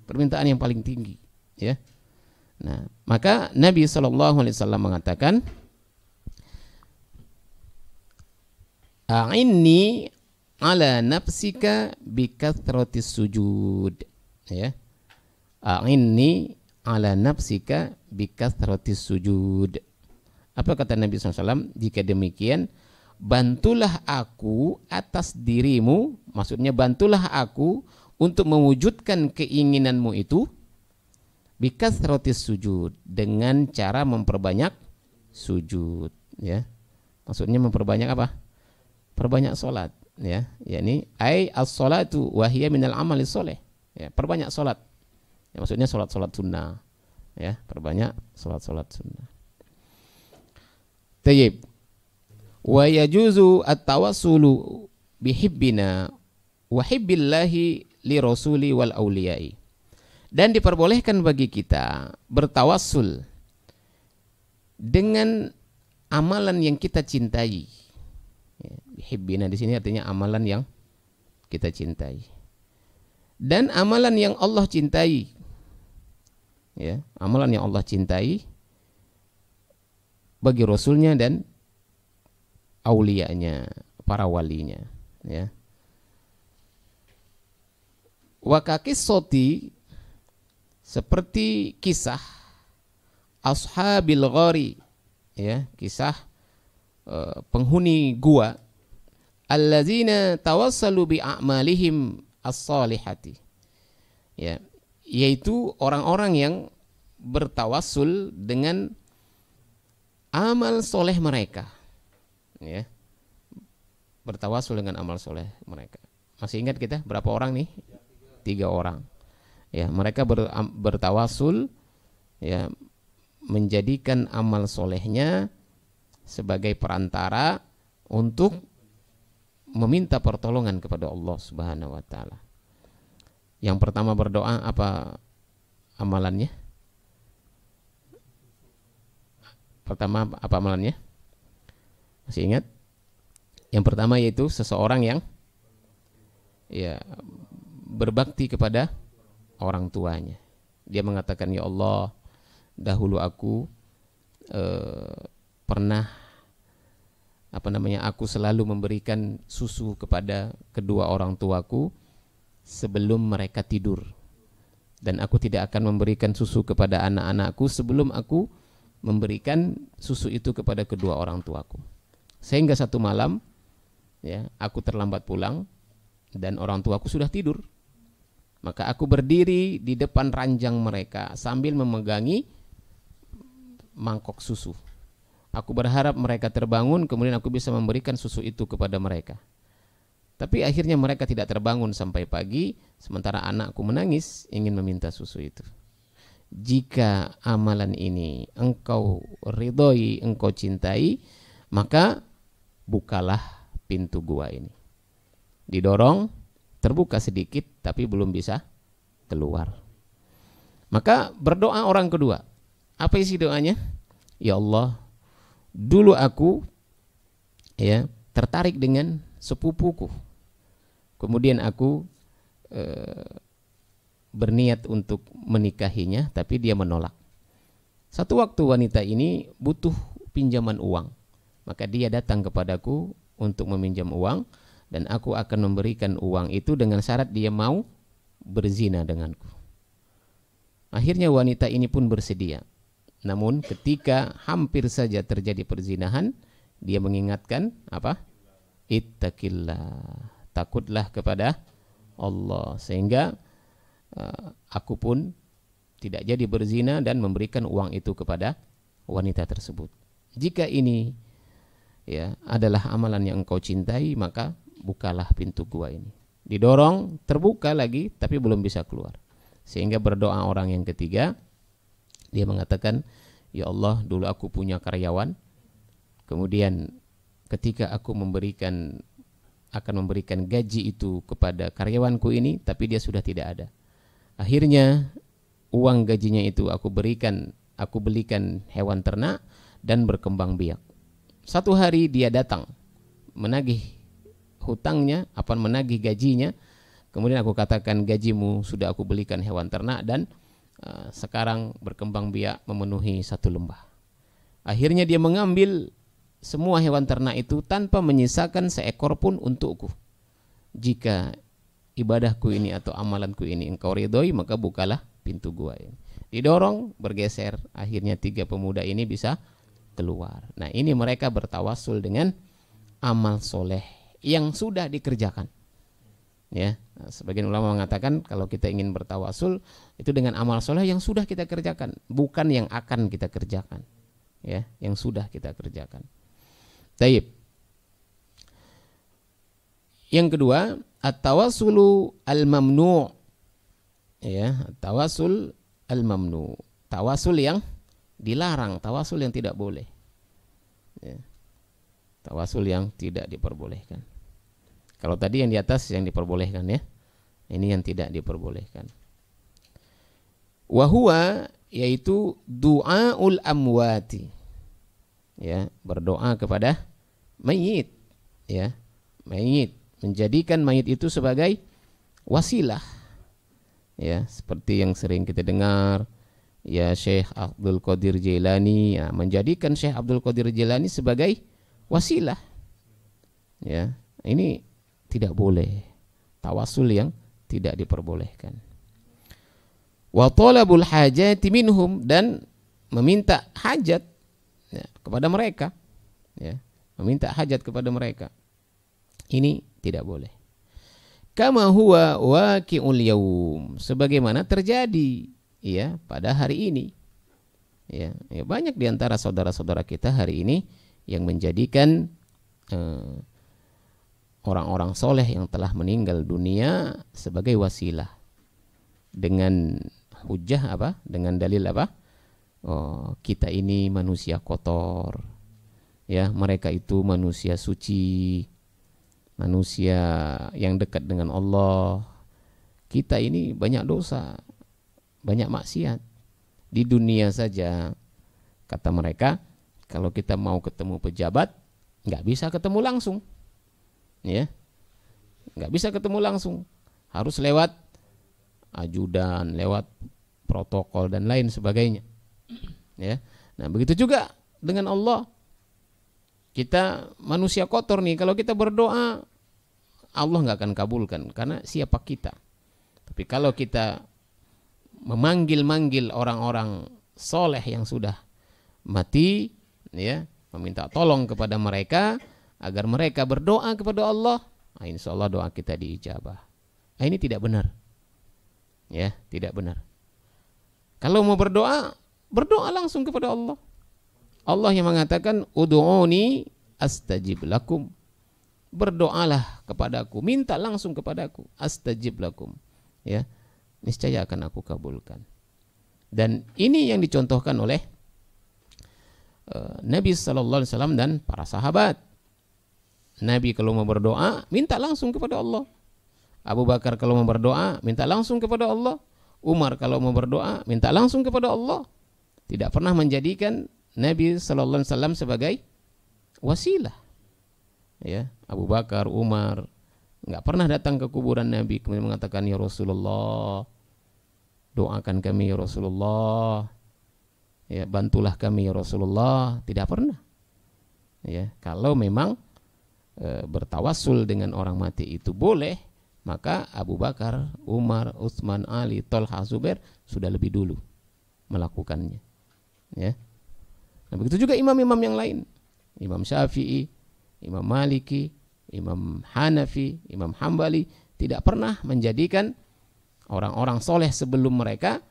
Permintaan yang paling tinggi, ya. Nah, maka Nabi sallallahu alaihi wasallam mengatakan, a'inni ala nafsika bikathratis sujud. Ya. A'inni ala nafsika bikathratis sujud. Apa kata Nabi SAW? Jika demikian, bantulah aku atas dirimu, maksudnya bantulah aku untuk mewujudkan keinginanmu itu bikathratis sujud, dengan cara memperbanyak sujud, ya. Maksudnya memperbanyak apa? Perbanyak salat, ya. Yakni ai as-salatu wa hiya minal amali sholih. Ya, perbanyak salat. Ya, maksudnya salat-salat sunnah. Ya, perbanyak salat-salat sunnah. Tayyib. Wa yajuzu at-tawassulu bihibbina wa hibbillahi li rasuli wal auliyai. Dan diperbolehkan bagi kita bertawassul dengan amalan yang kita cintai. Ya, hibbina di sini artinya amalan yang kita cintai. Dan amalan yang Allah cintai. Ya, amalan yang Allah cintai bagi rasulnya dan auliyanya, para walinya, ya. Wa kakissoti, seperti kisah ashabil ghari, ya, kisah penghuni gua, allazina tawassalu bi a'malihim as-salihati, ya, yaitu orang-orang yang bertawassul dengan amal soleh mereka, ya, bertawassul dengan amal soleh mereka. Masih ingat kita berapa orang nih? 3 orang. Ya, mereka bertawassul, ya, menjadikan amal solehnya sebagai perantara untuk meminta pertolongan kepada Allah Subhanahu wa taala. Yang pertama berdoa apa amalannya? Pertama apa amalannya? Masih ingat? Yang pertama yaitu seseorang yang ya berbakti kepada orang tuanya. Dia mengatakan, ya Allah, dahulu aku pernah aku selalu memberikan susu kepada kedua orang tuaku sebelum mereka tidur, dan aku tidak akan memberikan susu kepada anak-anakku sebelum aku memberikan susu itu kepada kedua orang tuaku. Sehingga satu malam ya, aku terlambat pulang dan orang tuaku sudah tidur. Maka aku berdiri di depan ranjang mereka sambil memegangi mangkok susu. Aku berharap mereka terbangun, kemudian aku bisa memberikan susu itu kepada mereka. Tapi akhirnya mereka tidak terbangun sampai pagi, sementara anakku menangis ingin meminta susu itu. Jika amalan ini engkau ridhoi, engkau cintai, maka bukalah pintu gua ini. Didorong, terbuka sedikit, tapi belum bisa keluar. Maka berdoa orang kedua. Apa isi doanya? Ya Allah, dulu aku ya tertarik dengan sepupuku. Kemudian aku berniat untuk menikahinya, tapi dia menolak. Satu waktu wanita ini butuh pinjaman uang, maka dia datang kepadaku untuk meminjam uang, dan aku akan memberikan uang itu dengan syarat dia mau berzina denganku. Akhirnya wanita ini pun bersedia. Namun ketika hampir saja terjadi perzinahan, dia mengingatkan apa? Ittaqillah, takutlah kepada Allah. Sehingga aku pun tidak jadi berzina dan memberikan uang itu kepada wanita tersebut. Jika ini ya adalah amalan yang engkau cintai, maka bukalah pintu gua ini. Didorong, terbuka lagi, tapi belum bisa keluar. Sehingga berdoa orang yang ketiga, dia mengatakan, ya Allah, dulu aku punya karyawan, kemudian ketika aku akan memberikan gaji itu kepada karyawanku ini, tapi dia sudah tidak ada. Akhirnya uang gajinya itu aku belikan hewan ternak dan berkembang biak. Satu hari dia datang menagih hutangnya, menagih gajinya. Kemudian aku katakan, gajimu sudah aku belikan hewan ternak dan sekarang berkembang biak memenuhi satu lembah. Akhirnya dia mengambil semua hewan ternak itu tanpa menyisakan seekor pun untukku. Jika ibadahku ini atau amalanku ini engkau ridhoi, maka bukalah pintu gua ini. Didorong, bergeser, akhirnya tiga pemuda ini bisa keluar. Nah, ini mereka bertawasul dengan amal soleh yang sudah dikerjakan. Ya, sebagian ulama mengatakan kalau kita ingin bertawasul itu dengan amal soleh yang sudah kita kerjakan, bukan yang akan kita kerjakan. Ya, yang sudah kita kerjakan. Taib. Yang kedua, at-tawassulu al-mamnu'. Ya, tawasul al-mamnu'. Tawasul yang dilarang, tawasul yang tidak boleh. Ya. Tawasul yang tidak diperbolehkan. Kalau tadi yang di atas yang diperbolehkan ya. Ini yang tidak diperbolehkan. Wa huwa, yaitu du'aul amwati. Ya, berdoa kepada mayit. Ya, mayit, menjadikan mayit itu sebagai wasilah. Ya, seperti yang sering kita dengar, ya Syekh Abdul Qadir Jailani, ya, menjadikan Syekh Abdul Qadir Jailani sebagai wasilah. Ya, ini tidak boleh. Tawasul yang tidak diperbolehkan. Wa talabul hajati minhum, dan meminta hajat ya, kepada mereka. Ya, meminta hajat kepada mereka. Ini tidak boleh. Kama huwa waqi'ul yaum, sebagaimana terjadi ya pada hari ini. Ya, banyak di antara saudara-saudara kita hari ini yang menjadikan orang-orang soleh yang telah meninggal dunia sebagai wasilah dengan hujah apa? Dengan dalil apa? Oh, kita ini manusia kotor, ya, mereka itu manusia suci, manusia yang dekat dengan Allah. Kita ini banyak dosa, banyak maksiat. Di dunia saja, kata mereka, kalau kita mau ketemu pejabat, nggak bisa ketemu langsung, ya, nggak bisa ketemu langsung, harus lewat ajudan, lewat protokol dan lain sebagainya, ya. Nah begitu juga dengan Allah. Kita manusia kotor nih, kalau kita berdoa Allah nggak akan kabulkan karena siapa kita. Tapi kalau kita memanggil-manggil orang-orang soleh yang sudah mati, ya, meminta tolong kepada mereka agar mereka berdoa kepada Allah, nah, insya Allah doa kita diijabah. Nah, ini tidak benar, ya, tidak benar. Kalau mau berdoa, berdoa langsung kepada Allah. Allah yang mengatakan ud'uni astajib lakum. Berdoalah kepadaku, minta langsung kepadaku, astajib lakum, ya, niscaya akan aku kabulkan. Dan ini yang dicontohkan oleh Nabi sallallahu alaihi wasallam dan para sahabat. Nabi kalau mau berdoa minta langsung kepada Allah. Abu Bakar kalau mau berdoa minta langsung kepada Allah. Umar kalau mau berdoa minta langsung kepada Allah. Tidak pernah menjadikan Nabi sallallahu alaihi wasallam sebagai wasilah. Ya, Abu Bakar, Umar nggak pernah datang ke kuburan Nabi kemudian mengatakan, ya Rasulullah, doakan kami ya Rasulullah, ya, bantulah kami ya Rasulullah. Tidak pernah. Ya, kalau memang bertawassul dengan orang mati itu boleh, maka Abu Bakar, Umar, Utsman, Ali, Thalhah, Zubair sudah lebih dulu melakukannya. Ya. Nah, begitu juga imam-imam yang lain, Imam Syafi'i, Imam Maliki, Imam Hanafi, Imam Hambali tidak pernah menjadikan orang-orang soleh sebelum mereka,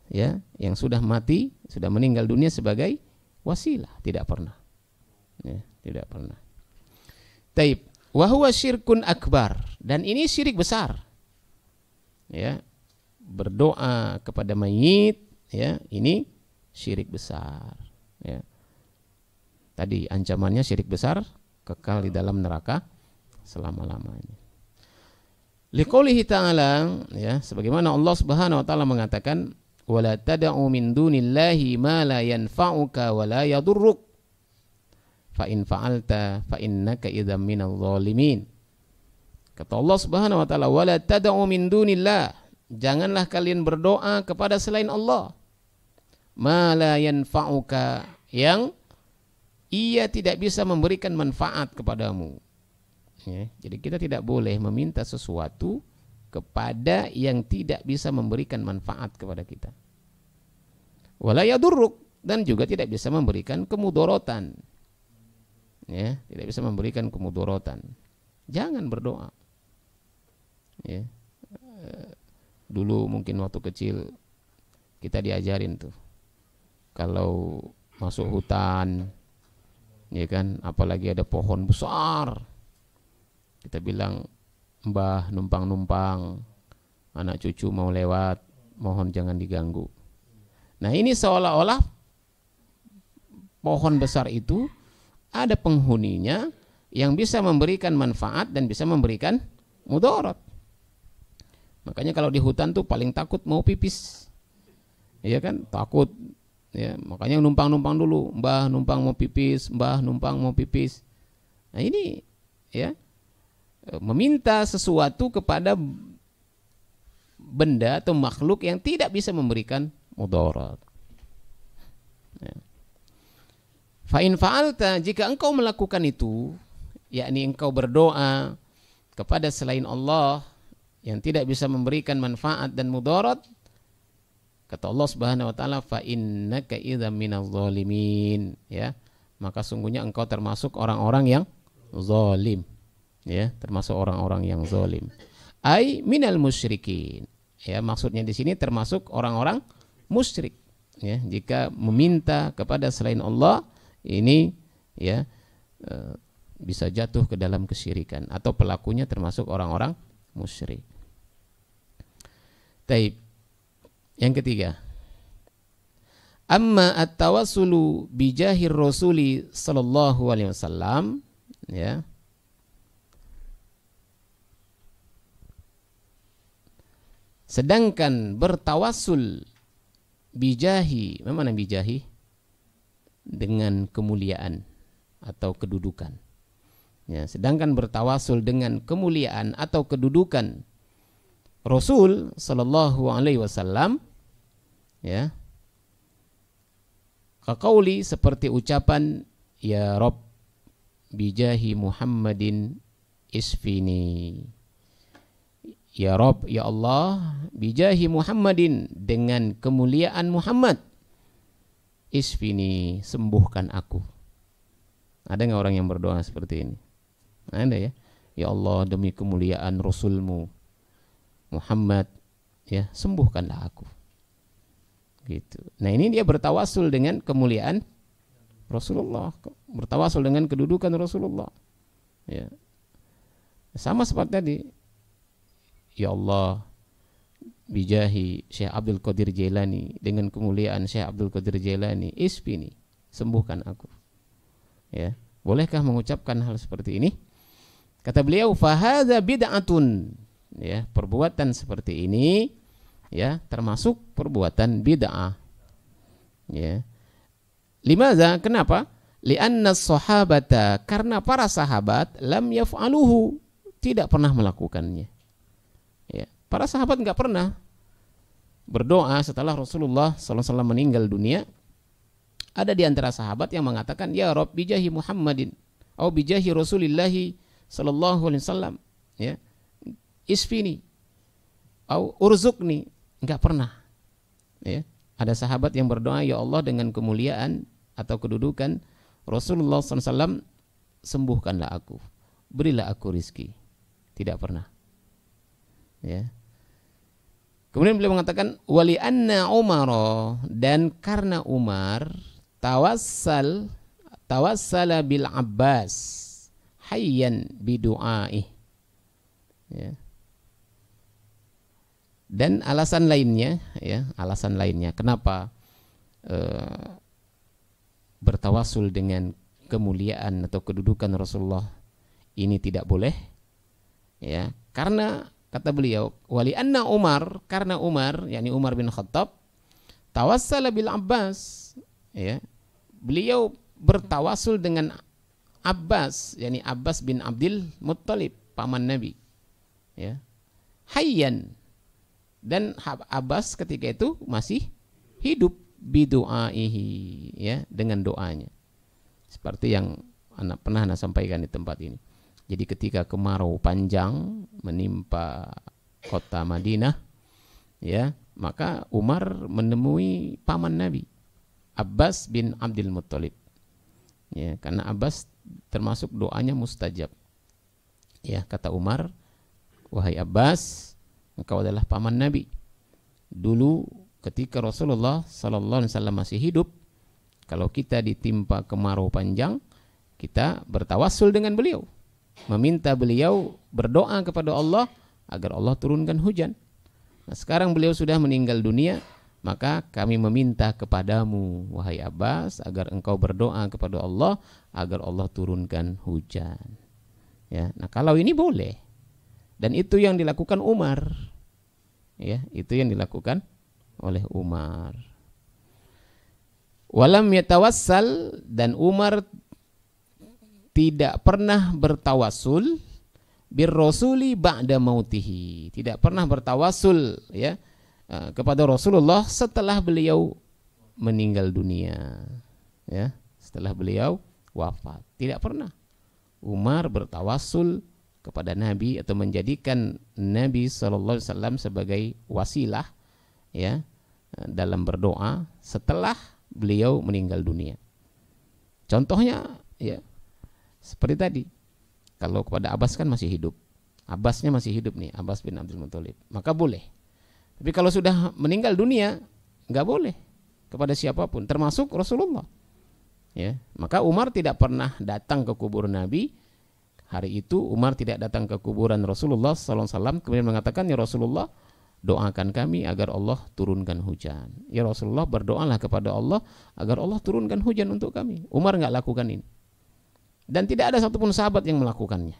ya, yang sudah mati, sudah meninggal dunia sebagai wasilah. Tidak pernah, ya, tidak pernah. Taib, wahwa syirkun akbar, dan ini syirik besar, ya, berdoa kepada mayit, ya, ini syirik besar, ya. Tadi ancamannya syirik besar, kekal di dalam neraka selama-lamanya. Liqoulihi ta'ala, ya, sebagaimana Allah Subhanahu wa taala mengatakan, wala tad'u min dunillahi ma la yanfa'uka wa la yadurruk fa in fa'alta fa innaka idzam minadh dhalimin. Kata Allah Subhanahu wa taala, wala tad'u min dunillah, janganlah kalian berdoa kepada selain Allah, ma la yanfa'uka, yang ia tidak bisa memberikan manfaat kepadamu. Ya, jadi kita tidak boleh meminta sesuatu kepada yang tidak bisa memberikan manfaat kepada kita. Wala yadurruk, dan juga tidak bisa memberikan kemudorotan. Ya, tidak bisa memberikan kemudorotan. Jangan berdoa. Ya. Dulu mungkin waktu kecil kita diajarin tuh, kalau masuk hutan, ya kan, apalagi ada pohon besar, kita bilang, mbah numpang-numpang, anak cucu mau lewat, mohon jangan diganggu. Nah ini seolah-olah pohon besar itu ada penghuninya yang bisa memberikan manfaat dan bisa memberikan mudarat. Makanya kalau di hutan tuh paling takut mau pipis, iya kan, takut. Ya, makanya numpang-numpang dulu, mbah numpang mau pipis, mbah numpang mau pipis. Nah ini, ya, meminta sesuatu kepada benda atau makhluk yang tidak bisa memberikan mudarat. Ya. Fa in fa'alta, jika engkau melakukan itu, yakni engkau berdoa kepada selain Allah yang tidak bisa memberikan manfaat dan mudarat, kata Allah Subhanahu wa taala, fa innaka idzam minadh dhalimin, ya, maka sungguhnya engkau termasuk orang-orang yang zalim, ya, termasuk orang-orang yang zalim. Ai minal musyrikin, ya, maksudnya di sini termasuk orang-orang musyrik, ya, jika meminta kepada selain Allah ini, ya, bisa jatuh ke dalam kesyirikan atau pelakunya termasuk orang-orang musyrik. Taib. Yang ketiga, amma at-tawassulu bijahir rasuli sallallahu alaihi wasallam, ya, Sedangkan bertawasul bijahi, mana bijahi? Dengan kemuliaan atau kedudukan. Ya, sedangkan bertawasul dengan kemuliaan atau kedudukan Rasul sallallahu alaihi wasallam, ya, kaqauli, seperti ucapan ya Rabb bijahi Muhammadin isfini. Ya Rabb, ya Allah, bijahi Muhammadin, dengan kemuliaan Muhammad, isfini, sembuhkan aku. Ada nggak orang yang berdoa seperti ini? Ada ya. Ya Allah, demi kemuliaan Rasulmu Muhammad, ya, sembuhkanlah aku. Gitu. Nah, ini dia bertawasul dengan kemuliaan Rasulullah, bertawasul dengan kedudukan Rasulullah. Ya. Sama seperti tadi. Ya Allah, bijahi Syekh Abdul Qadir Jailani, dengan kemuliaan Syekh Abdul Qadir Jailani, isfini, sembuhkan aku. Ya. Bolehkah mengucapkan hal seperti ini? Kata beliau, fahadza bid'atun. Ya, perbuatan seperti ini, ya, termasuk perbuatan bid'ah. Ya. Limaza? Kenapa? Li'anna sahabata, karena para sahabat lam yaf'aluhu, tidak pernah melakukannya. Ya, para sahabat enggak pernah berdoa setelah Rasulullah SAW meninggal dunia. Ada di antara sahabat yang mengatakan, ya Rabb bijahi Muhammadin atau bijahi Rasulillahi sallallahu alaihi wasallam, ya, isfini au urzukni. Enggak pernah. Ya. Ada sahabat yang berdoa, ya Allah, dengan kemuliaan atau kedudukan Rasulullah SAW, sembuhkanlah aku, berilah aku rizki. Tidak pernah. Ya. Kemudian beliau mengatakan, wali anna Umar, dan karena Umar tawassala bil Abbas hayyan bidu'aih. Ya. Dan alasan lainnya, ya, alasan lainnya kenapa bertawasul dengan kemuliaan atau kedudukan Rasulullah ini tidak boleh, ya, karena kata beliau, wali anna Umar, karena Umar, yakni Umar bin Khattab, tawassala bil Abbas, ya, beliau bertawasul dengan Abbas, yakni Abbas bin Abdul Muttalib, paman Nabi, ya, hayyan, dan Abbas ketika itu masih hidup, bidu'aihi, ya, dengan doanya, seperti yang pernah sampaikan di tempat ini. Jadi ketika kemarau panjang menimpa kota Madinah, ya, maka Umar menemui paman Nabi, Abbas bin Abdul Muttalib, ya, karena Abbas termasuk doanya mustajab. Ya, kata Umar, wahai Abbas, engkau adalah paman Nabi. Dulu ketika Rasulullah sallallahu alaihi wasallam masih hidup, kalau kita ditimpa kemarau panjang, kita bertawassul dengan beliau, meminta beliau berdoa kepada Allah agar Allah turunkan hujan. Nah, sekarang beliau sudah meninggal dunia, maka kami meminta kepadamu, wahai Abbas, agar engkau berdoa kepada Allah agar Allah turunkan hujan. Ya, nah kalau ini boleh, dan itu yang dilakukan Umar, ya, itu yang dilakukan oleh Umar. Walam yatawassal, dan Umar tidak pernah bertawassul bir rasuli ba'da mautihi, tidak pernah bertawassul, ya, kepada Rasulullah setelah beliau meninggal dunia, ya, setelah beliau wafat. Tidak pernah Umar bertawassul kepada Nabi atau menjadikan Nabi SAW sebagai wasilah, ya, dalam berdoa setelah beliau meninggal dunia. Contohnya, ya, seperti tadi, kalau kepada Abbas kan masih hidup, Abbasnya masih hidup nih, Abbas bin Abdul Muttalib, maka boleh. Tapi kalau sudah meninggal dunia, nggak boleh kepada siapapun, termasuk Rasulullah. Ya, maka Umar tidak pernah datang ke kubur Nabi. Hari itu Umar tidak datang ke kuburan Rasulullah SAW, kemudian mengatakan, ya Rasulullah, doakan kami agar Allah turunkan hujan. Ya Rasulullah, berdoalah kepada Allah agar Allah turunkan hujan untuk kami. Umar nggak lakukan ini. Dan tidak ada satupun sahabat yang melakukannya.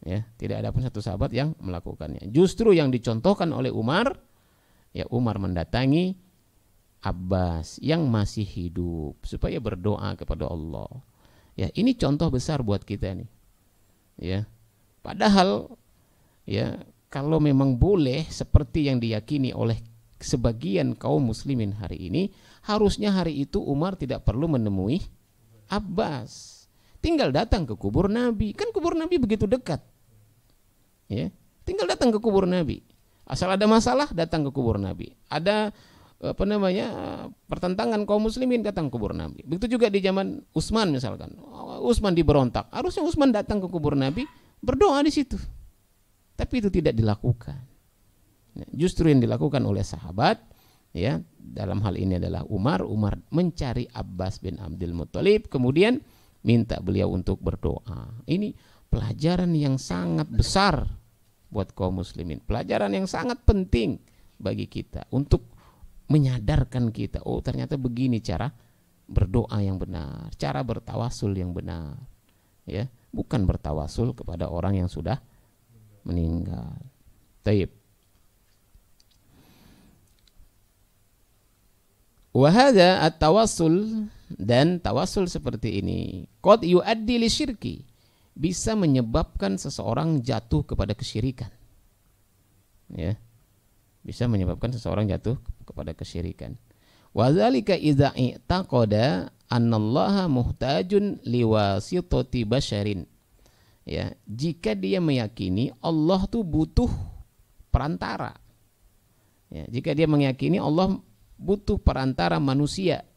Ya, tidak ada pun satu sahabat yang melakukannya. Justru yang dicontohkan oleh Umar, ya Umar mendatangi Abbas yang masih hidup supaya berdoa kepada Allah. Ya, ini contoh besar buat kita nih. Ya. Padahal ya kalau memang boleh seperti yang diyakini oleh sebagian kaum muslimin hari ini, harusnya hari itu Umar tidak perlu menemui Abbas. Tinggal datang ke kubur Nabi. Kan kubur Nabi begitu dekat. Ya, tinggal datang ke kubur Nabi. Asal ada masalah datang ke kubur Nabi. Ada pertentangan kaum muslimin datang ke kubur Nabi. Begitu juga di zaman Utsman misalkan. Utsman diberontak. Harusnya Utsman datang ke kubur Nabi, berdoa di situ. Tapi itu tidak dilakukan. Justru yang dilakukan oleh sahabat, ya, dalam hal ini adalah Umar mencari Abbas bin Abdul Muthalib, kemudian minta beliau untuk berdoa. Ini pelajaran yang sangat besar buat kaum muslimin, pelajaran yang sangat penting bagi kita untuk menyadarkan kita, oh ternyata begini cara berdoa yang benar, cara bertawasul yang benar, ya, bukan bertawasul kepada orang yang sudah meninggal. Taib. Wa hadza at-tawassul, dan tawasul seperti ini qad yuaddi li syirki, bisa menyebabkan seseorang jatuh kepada kesyirikan. Ya. Bisa menyebabkan seseorang jatuh kepada kesyirikan. Wa dzalika idza i'taqada annallaha muhtajun liwasitati basyarin. Ya, jika dia meyakini Allah tuh butuh perantara. Ya, jika dia meyakini Allah butuh perantara manusia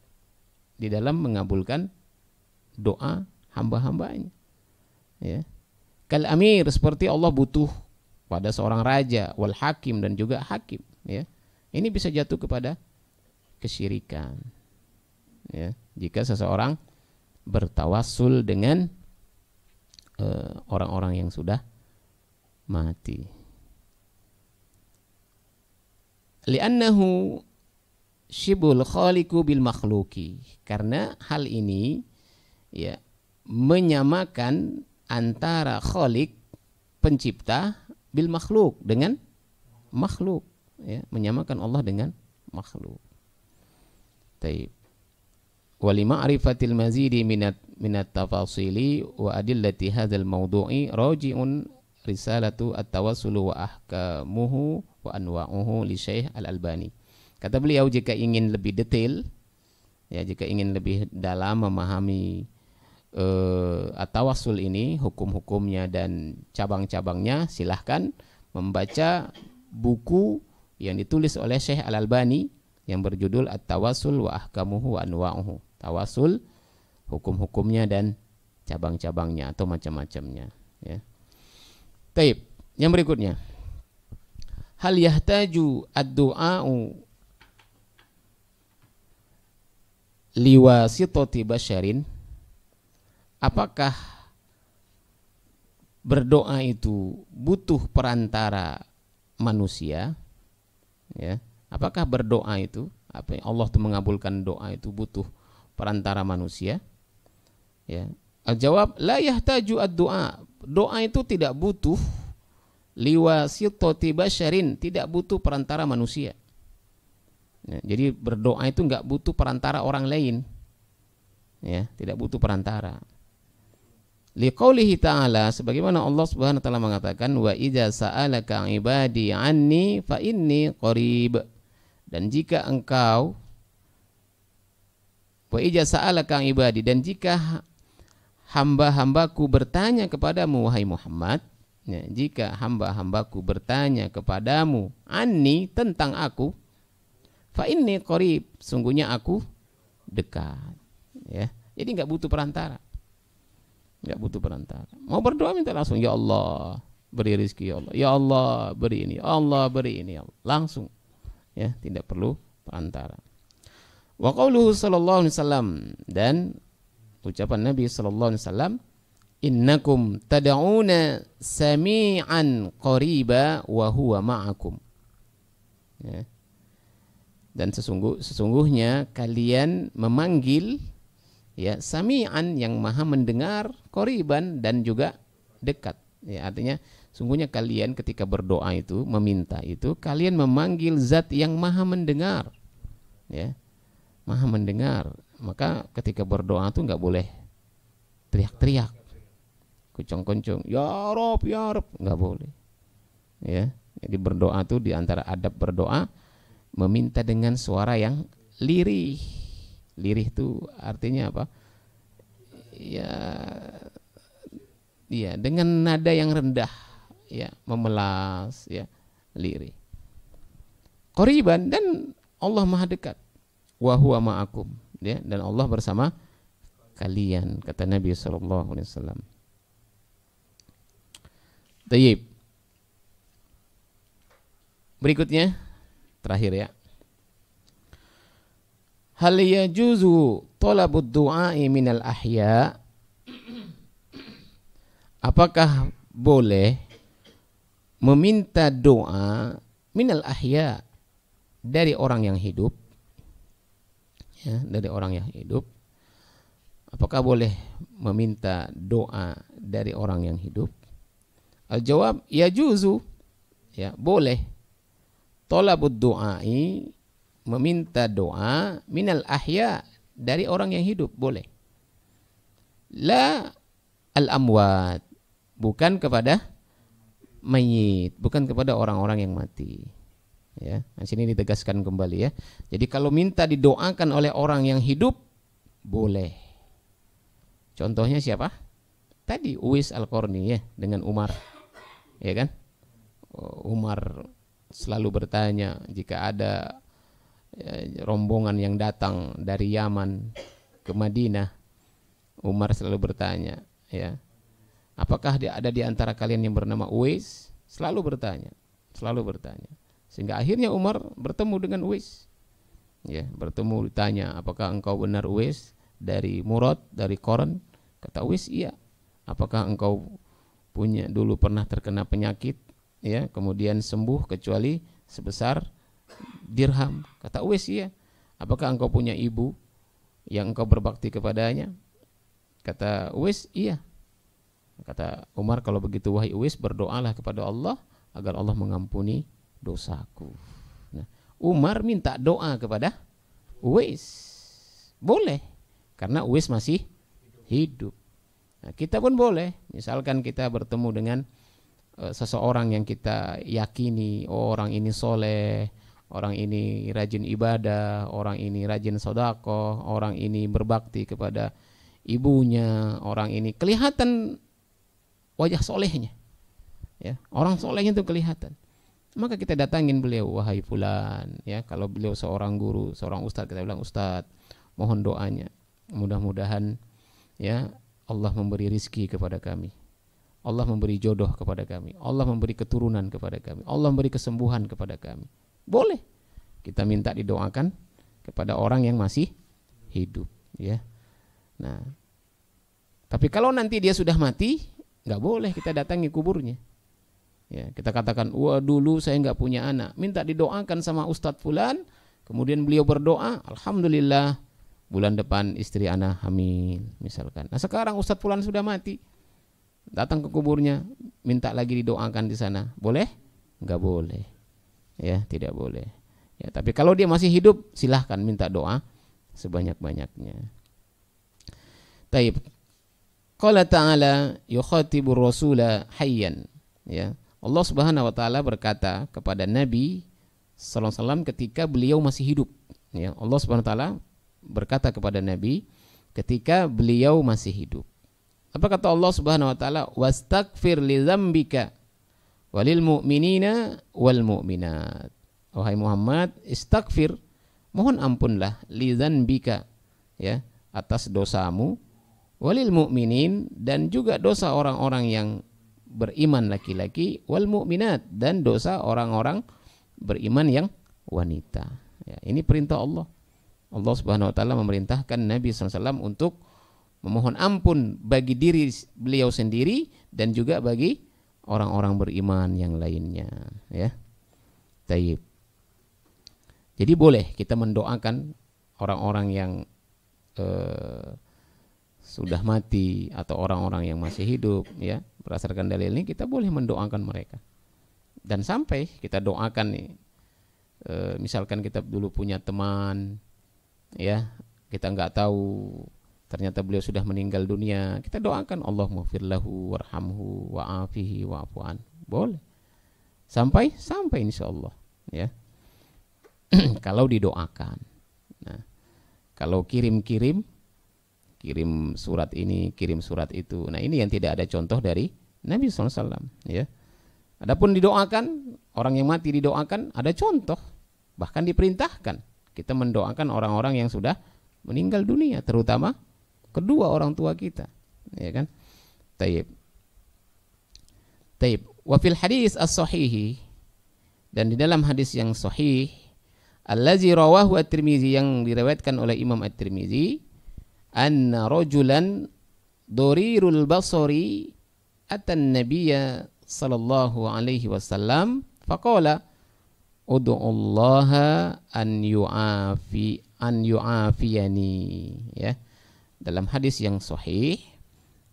di dalam mengabulkan doa hamba-hambanya. Ya. Kal amir, seperti Allah butuh pada seorang raja, wal hakim, dan juga hakim, ya. Ini bisa jatuh kepada kesyirikan, ya, jika seseorang bertawassul dengan orang-orang yang sudah mati. Li'annahu syibul khaliqu bil makhluki, karena hal ini, ya, menyamakan antara khaliq, pencipta, bil makhluk, dengan makhluk, ya, menyamakan Allah dengan makhluk. Taib. Wa li ma'rifatil mazidi minat tafasili wa adillati hadzal mawdu'i raji'un risalatu at-tawassul wa ahkamuhu wa anwa'uhu li Syekh Al-Albani. Kata beliau, jika ingin lebih detail, ya, jika ingin lebih dalam memahami at-tawassul ini, hukum-hukumnya dan cabang-cabangnya, silahkan membaca buku yang ditulis oleh Syekh Al-Albani yang berjudul At-Tawassul wa Ahkamuhu wa Anwa'uhu. Tawassul, hukum-hukumnya dan cabang-cabangnya atau macam-macamnya, ya. Taib. Yang berikutnya, hal yahtaju ad-du'a'u liwasitati basyarin, apakah berdoa itu butuh perantara manusia? Ya, apakah berdoa itu, apa Allah itu mengabulkan doa itu butuh perantara manusia? Ya, al-jawab la yahtaju ad-du'a. Doa itu tidak butuh liwasitati basyarin, tidak butuh perantara manusia. Ya, jadi berdoa itu enggak butuh perantara orang lain. Ya, tidak butuh perantara. Liqaulihi ta'ala, sebagaimana Allah Subhanahu wa taala mengatakan, wa idza sa'alaka 'ibadi 'anni fa inni qarib. Dan jika engkau, wa idza sa'alaka 'ibadi, dan jika hamba-hambaku bertanya kepadamu wahai Muhammad, ya, jika hamba-hambaku bertanya kepadamu anni, tentang aku, fa inni qarib, sungguhnya aku dekat. Ya, jadi enggak butuh perantara. Enggak butuh perantara. Mau berdoa minta langsung, ya Allah beri rezeki, ya Allah, ya Allah beri ini, Allah beri ini, ya Allah. Langsung, ya, tidak perlu perantara. Wa qauluhu sallallahu alaihi wasallam, dan ucapan Nabi sallallahu alaihi wasallam, innakum tad'una sami'an qariba wa huwa ma'akum. Ya. Dan sesungguhnya kalian memanggil, ya, sami'an, yang maha mendengar, qariban, dan juga dekat. Ya, artinya sungguhnya kalian ketika berdoa itu, meminta itu, kalian memanggil zat yang maha mendengar. Ya, maha mendengar. Maka ketika berdoa itu nggak boleh teriak-teriak, kucung-kucung, ya Rob, nggak boleh. Ya, jadi berdoa itu diantara adab berdoa, meminta dengan suara yang lirih. Lirih itu artinya apa? Ya, ya dengan nada yang rendah, ya, memelas, ya, lirih. Qoriban, dan Allah maha dekat. Wa huwa ma'akum, ya, dan Allah bersama kalian, kata Nabi sallallahu alaihi wasallam. Tayyib. Berikutnya, terakhir ya. Hal yajuzu talabud du'a'i minal ahya? Apakah boleh meminta doa minal ahya, dari orang yang hidup? Ya, dari orang yang hidup. Apakah boleh meminta doa dari orang yang hidup? Al-jawab, yajuzu, ya, boleh. Talabud du'ai, meminta doa minal ahya, dari orang yang hidup, boleh. La al-amwat, bukan kepada mayit, bukan kepada orang-orang yang mati. Ya, di sini ditegaskan kembali ya. Jadi kalau minta didoakan oleh orang yang hidup, boleh. Contohnya siapa? Tadi Uwais Al-Qarni ya, dengan Umar. Ya kan? Umar selalu bertanya jika ada rombongan yang datang dari Yaman ke Madinah. Umar selalu bertanya, ya, apakah ada di antara kalian yang bernama Uwais? Selalu bertanya, sehingga akhirnya Umar bertemu dengan Uwais. Ya, bertemu, ditanya, apakah engkau benar Uwais dari Murad, dari Qoran? Kata Uwais, iya. Apakah engkau dulu pernah terkena penyakit, ya, kemudian sembuh kecuali sebesar dirham? Kata Uwais, iya. Apakah engkau punya ibu yang engkau berbakti kepadanya? Kata Uwais, iya. Kata Umar, kalau begitu wahai Uwais, berdoalah kepada Allah agar Allah mengampuni dosaku. Nah, Umar minta doa kepada Uwais. Boleh, karena Uwais masih hidup. Nah, kita pun boleh. Misalkan kita bertemu dengan seseorang yang kita yakini, oh, orang ini soleh, orang ini rajin ibadah, orang ini rajin sedekah, orang ini berbakti kepada ibunya, orang ini kelihatan wajah solehnya, ya, orang solehnya itu kelihatan. Maka kita datangin beliau, wahai fulan, ya, kalau beliau seorang guru, seorang ustadz, kita bilang, ustadz, mohon doanya, mudah-mudahan, ya, Allah memberi rizki kepada kami, Allah memberi jodoh kepada kami, Allah memberi keturunan kepada kami, Allah memberi kesembuhan kepada kami. Boleh kita minta didoakan kepada orang yang masih hidup, ya. Nah, tapi kalau nanti dia sudah mati, nggak boleh kita datangi kuburnya. Ya, kita katakan, wah, dulu saya nggak punya anak, minta didoakan sama Ustadz Fulan, kemudian beliau berdoa, alhamdulillah, bulan depan istri anak hamil, misalkan. Nah, sekarang Ustadz Fulan sudah mati, datang ke kuburnya, minta lagi didoakan di sana, boleh? Nggak boleh. Ya, tidak boleh. Ya, tapi kalau dia masih hidup, silahkan minta doa sebanyak-banyaknya. Taib. Qala ta'ala yukhatibu rasula hayyan. Ya, Allah Subhanahu wa taala berkata kepada Nabi sallallahu alaihi wasallam ketika beliau masih hidup. Ya, Allah Subhanahu wa taala berkata kepada Nabi ketika beliau masih hidup. Apa kata Allah Subhanahu wa taala? Wastaghfir li dzambika walil mu'minina wal mu'minat. Wahai Muhammad, istaghfir, mohon ampunlah, li dzambika, ya, atas dosamu, walil mu'minin, dan juga dosa orang-orang yang beriman laki-laki, wal mu'minat, dan dosa orang-orang beriman yang wanita. Ya, ini perintah Allah. Allah Subhanahu wa taala memerintahkan Nabi SAW untuk memohon ampun bagi diri beliau sendiri dan juga bagi orang-orang beriman yang lainnya, ya. Taib. Jadi boleh kita mendoakan orang-orang yang sudah mati atau orang-orang yang masih hidup, ya, berdasarkan dalil ini kita boleh mendoakan mereka. Dan sampai kita doakan nih, misalkan kita dulu punya teman, ya, kita nggak tahu ternyata beliau sudah meninggal dunia, kita doakan Allahumma firlahu warhamhu wa'afihi wa'afu'an, boleh. Sampai insyaallah, ya. Kalau didoakan. Nah, kalau kirim surat ini, kirim surat itu. Nah, ini yang tidak ada contoh dari Nabi SAW, ya. Adapun didoakan, orang yang mati didoakan, ada contoh. Bahkan diperintahkan kita mendoakan orang-orang yang sudah meninggal dunia, terutama kedua orang tua kita, ya kan? Taib. Wa fil hadis as-sahihi, dan di dalam hadis yang sahih, allazi rawahu at-Tirmizi, yang diriwayatkan oleh Imam at-Tirmizi, anna rajulan dorirul basari atan nabiyya sallallahu alaihi wasallam faqala ud'ullaha an yu'afiyani, ya. Dalam hadis yang sahih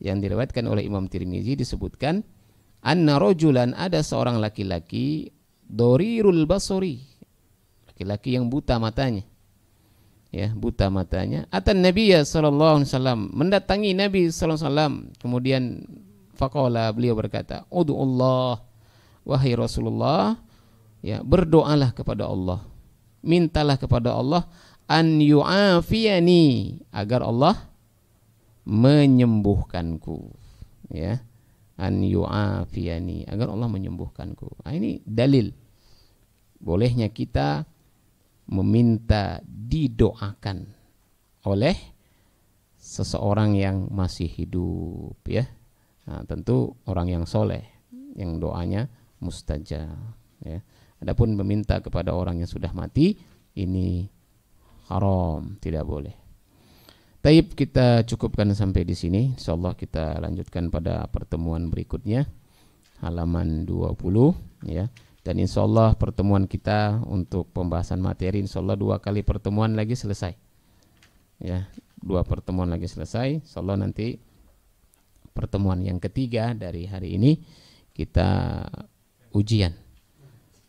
yang diriwayatkan oleh Imam Tirmizi disebutkan anna rajulan, ada seorang laki-laki, dorirul basari, laki-laki yang buta matanya, ya, buta matanya, atan nabiyya sallallahu alaihi wasallam, mendatangi Nabi sallallahu alaihi wasallam, kemudian faqala, beliau berkata, ud'ullah, wahai Rasulullah, ya, berdoalah kepada Allah, mintalah kepada Allah, an yu'afiyani, agar Allah menyembuhkanku, ya, an yu'afiyani, agar Allah menyembuhkanku. Nah, ini dalil bolehnya kita meminta didoakan oleh seseorang yang masih hidup, ya. Nah, tentu orang yang soleh, yang doanya mustajab, ya. Adapun meminta kepada orang yang sudah mati, ini haram, tidak boleh. Taib, kita cukupkan sampai di sini. Insyaallah kita lanjutkan pada pertemuan berikutnya, halaman 20, ya. Dan insyaallah pertemuan kita untuk pembahasan materi, insyaallah 2 kali pertemuan lagi selesai, ya, 2 pertemuan lagi selesai. Insyaallah nanti pertemuan yang ketiga dari hari ini kita ujian.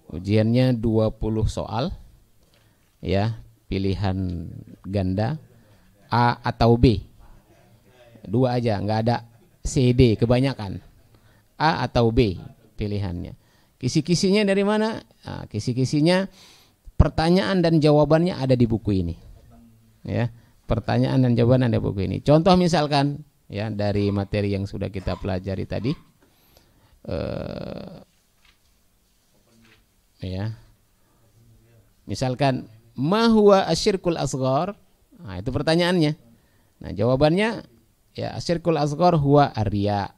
Ujiannya 20 soal, ya, pilihan ganda A atau B. 2 aja, nggak ada C, D, kebanyakan. A atau B pilihannya. Kisi-kisinya dari mana? Nah, kisi-kisinya pertanyaan dan jawabannya ada di buku ini, ya. Pertanyaan dan jawaban ada di buku ini. Contoh misalkan, ya, dari materi yang sudah kita pelajari tadi, ya, misalkan ma huwa asyirkul asghar. Nah, itu pertanyaannya. Nah, jawabannya, ya, asyirkul asghar huwa arya.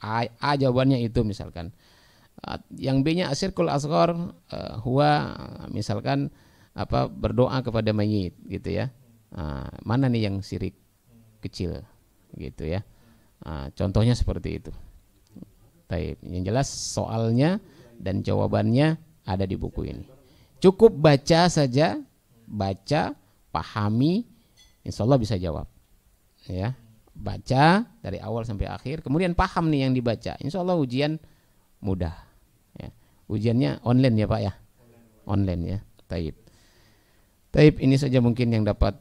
A jawabannya itu misalkan. Yang B-nya asyirkul asghar huwa misalkan apa, berdoa kepada mayit, gitu, ya. Nah, mana nih yang syirik kecil, gitu, ya. Nah, contohnya seperti itu. Baik, yang jelas soalnya dan jawabannya ada di buku ini. Cukup baca saja, baca, pahami, insyaallah bisa jawab, ya. Baca dari awal sampai akhir, kemudian paham nih yang dibaca, insyaallah ujian mudah, ya. Ujiannya online, ya Pak, ya, online, ya. Taib, ini saja mungkin yang dapat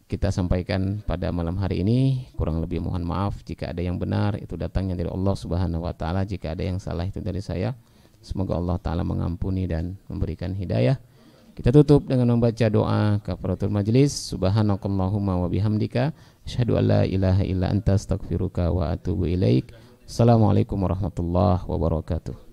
kita sampaikan pada malam hari ini. Kurang lebih mohon maaf. Jika ada yang benar, itu datangnya dari Allah Subhanahu wa taala. Jika ada yang salah, itu dari saya. Semoga Allah taala mengampuni dan memberikan hidayah. Kita tutup dengan membaca doa kafaratul majlis. Subhanakallahumma wa bihamdika asyhadu an la ilaha illa anta astaghfiruka wa atubu ilaik. Assalamualaikum warahmatullahi wabarakatuh.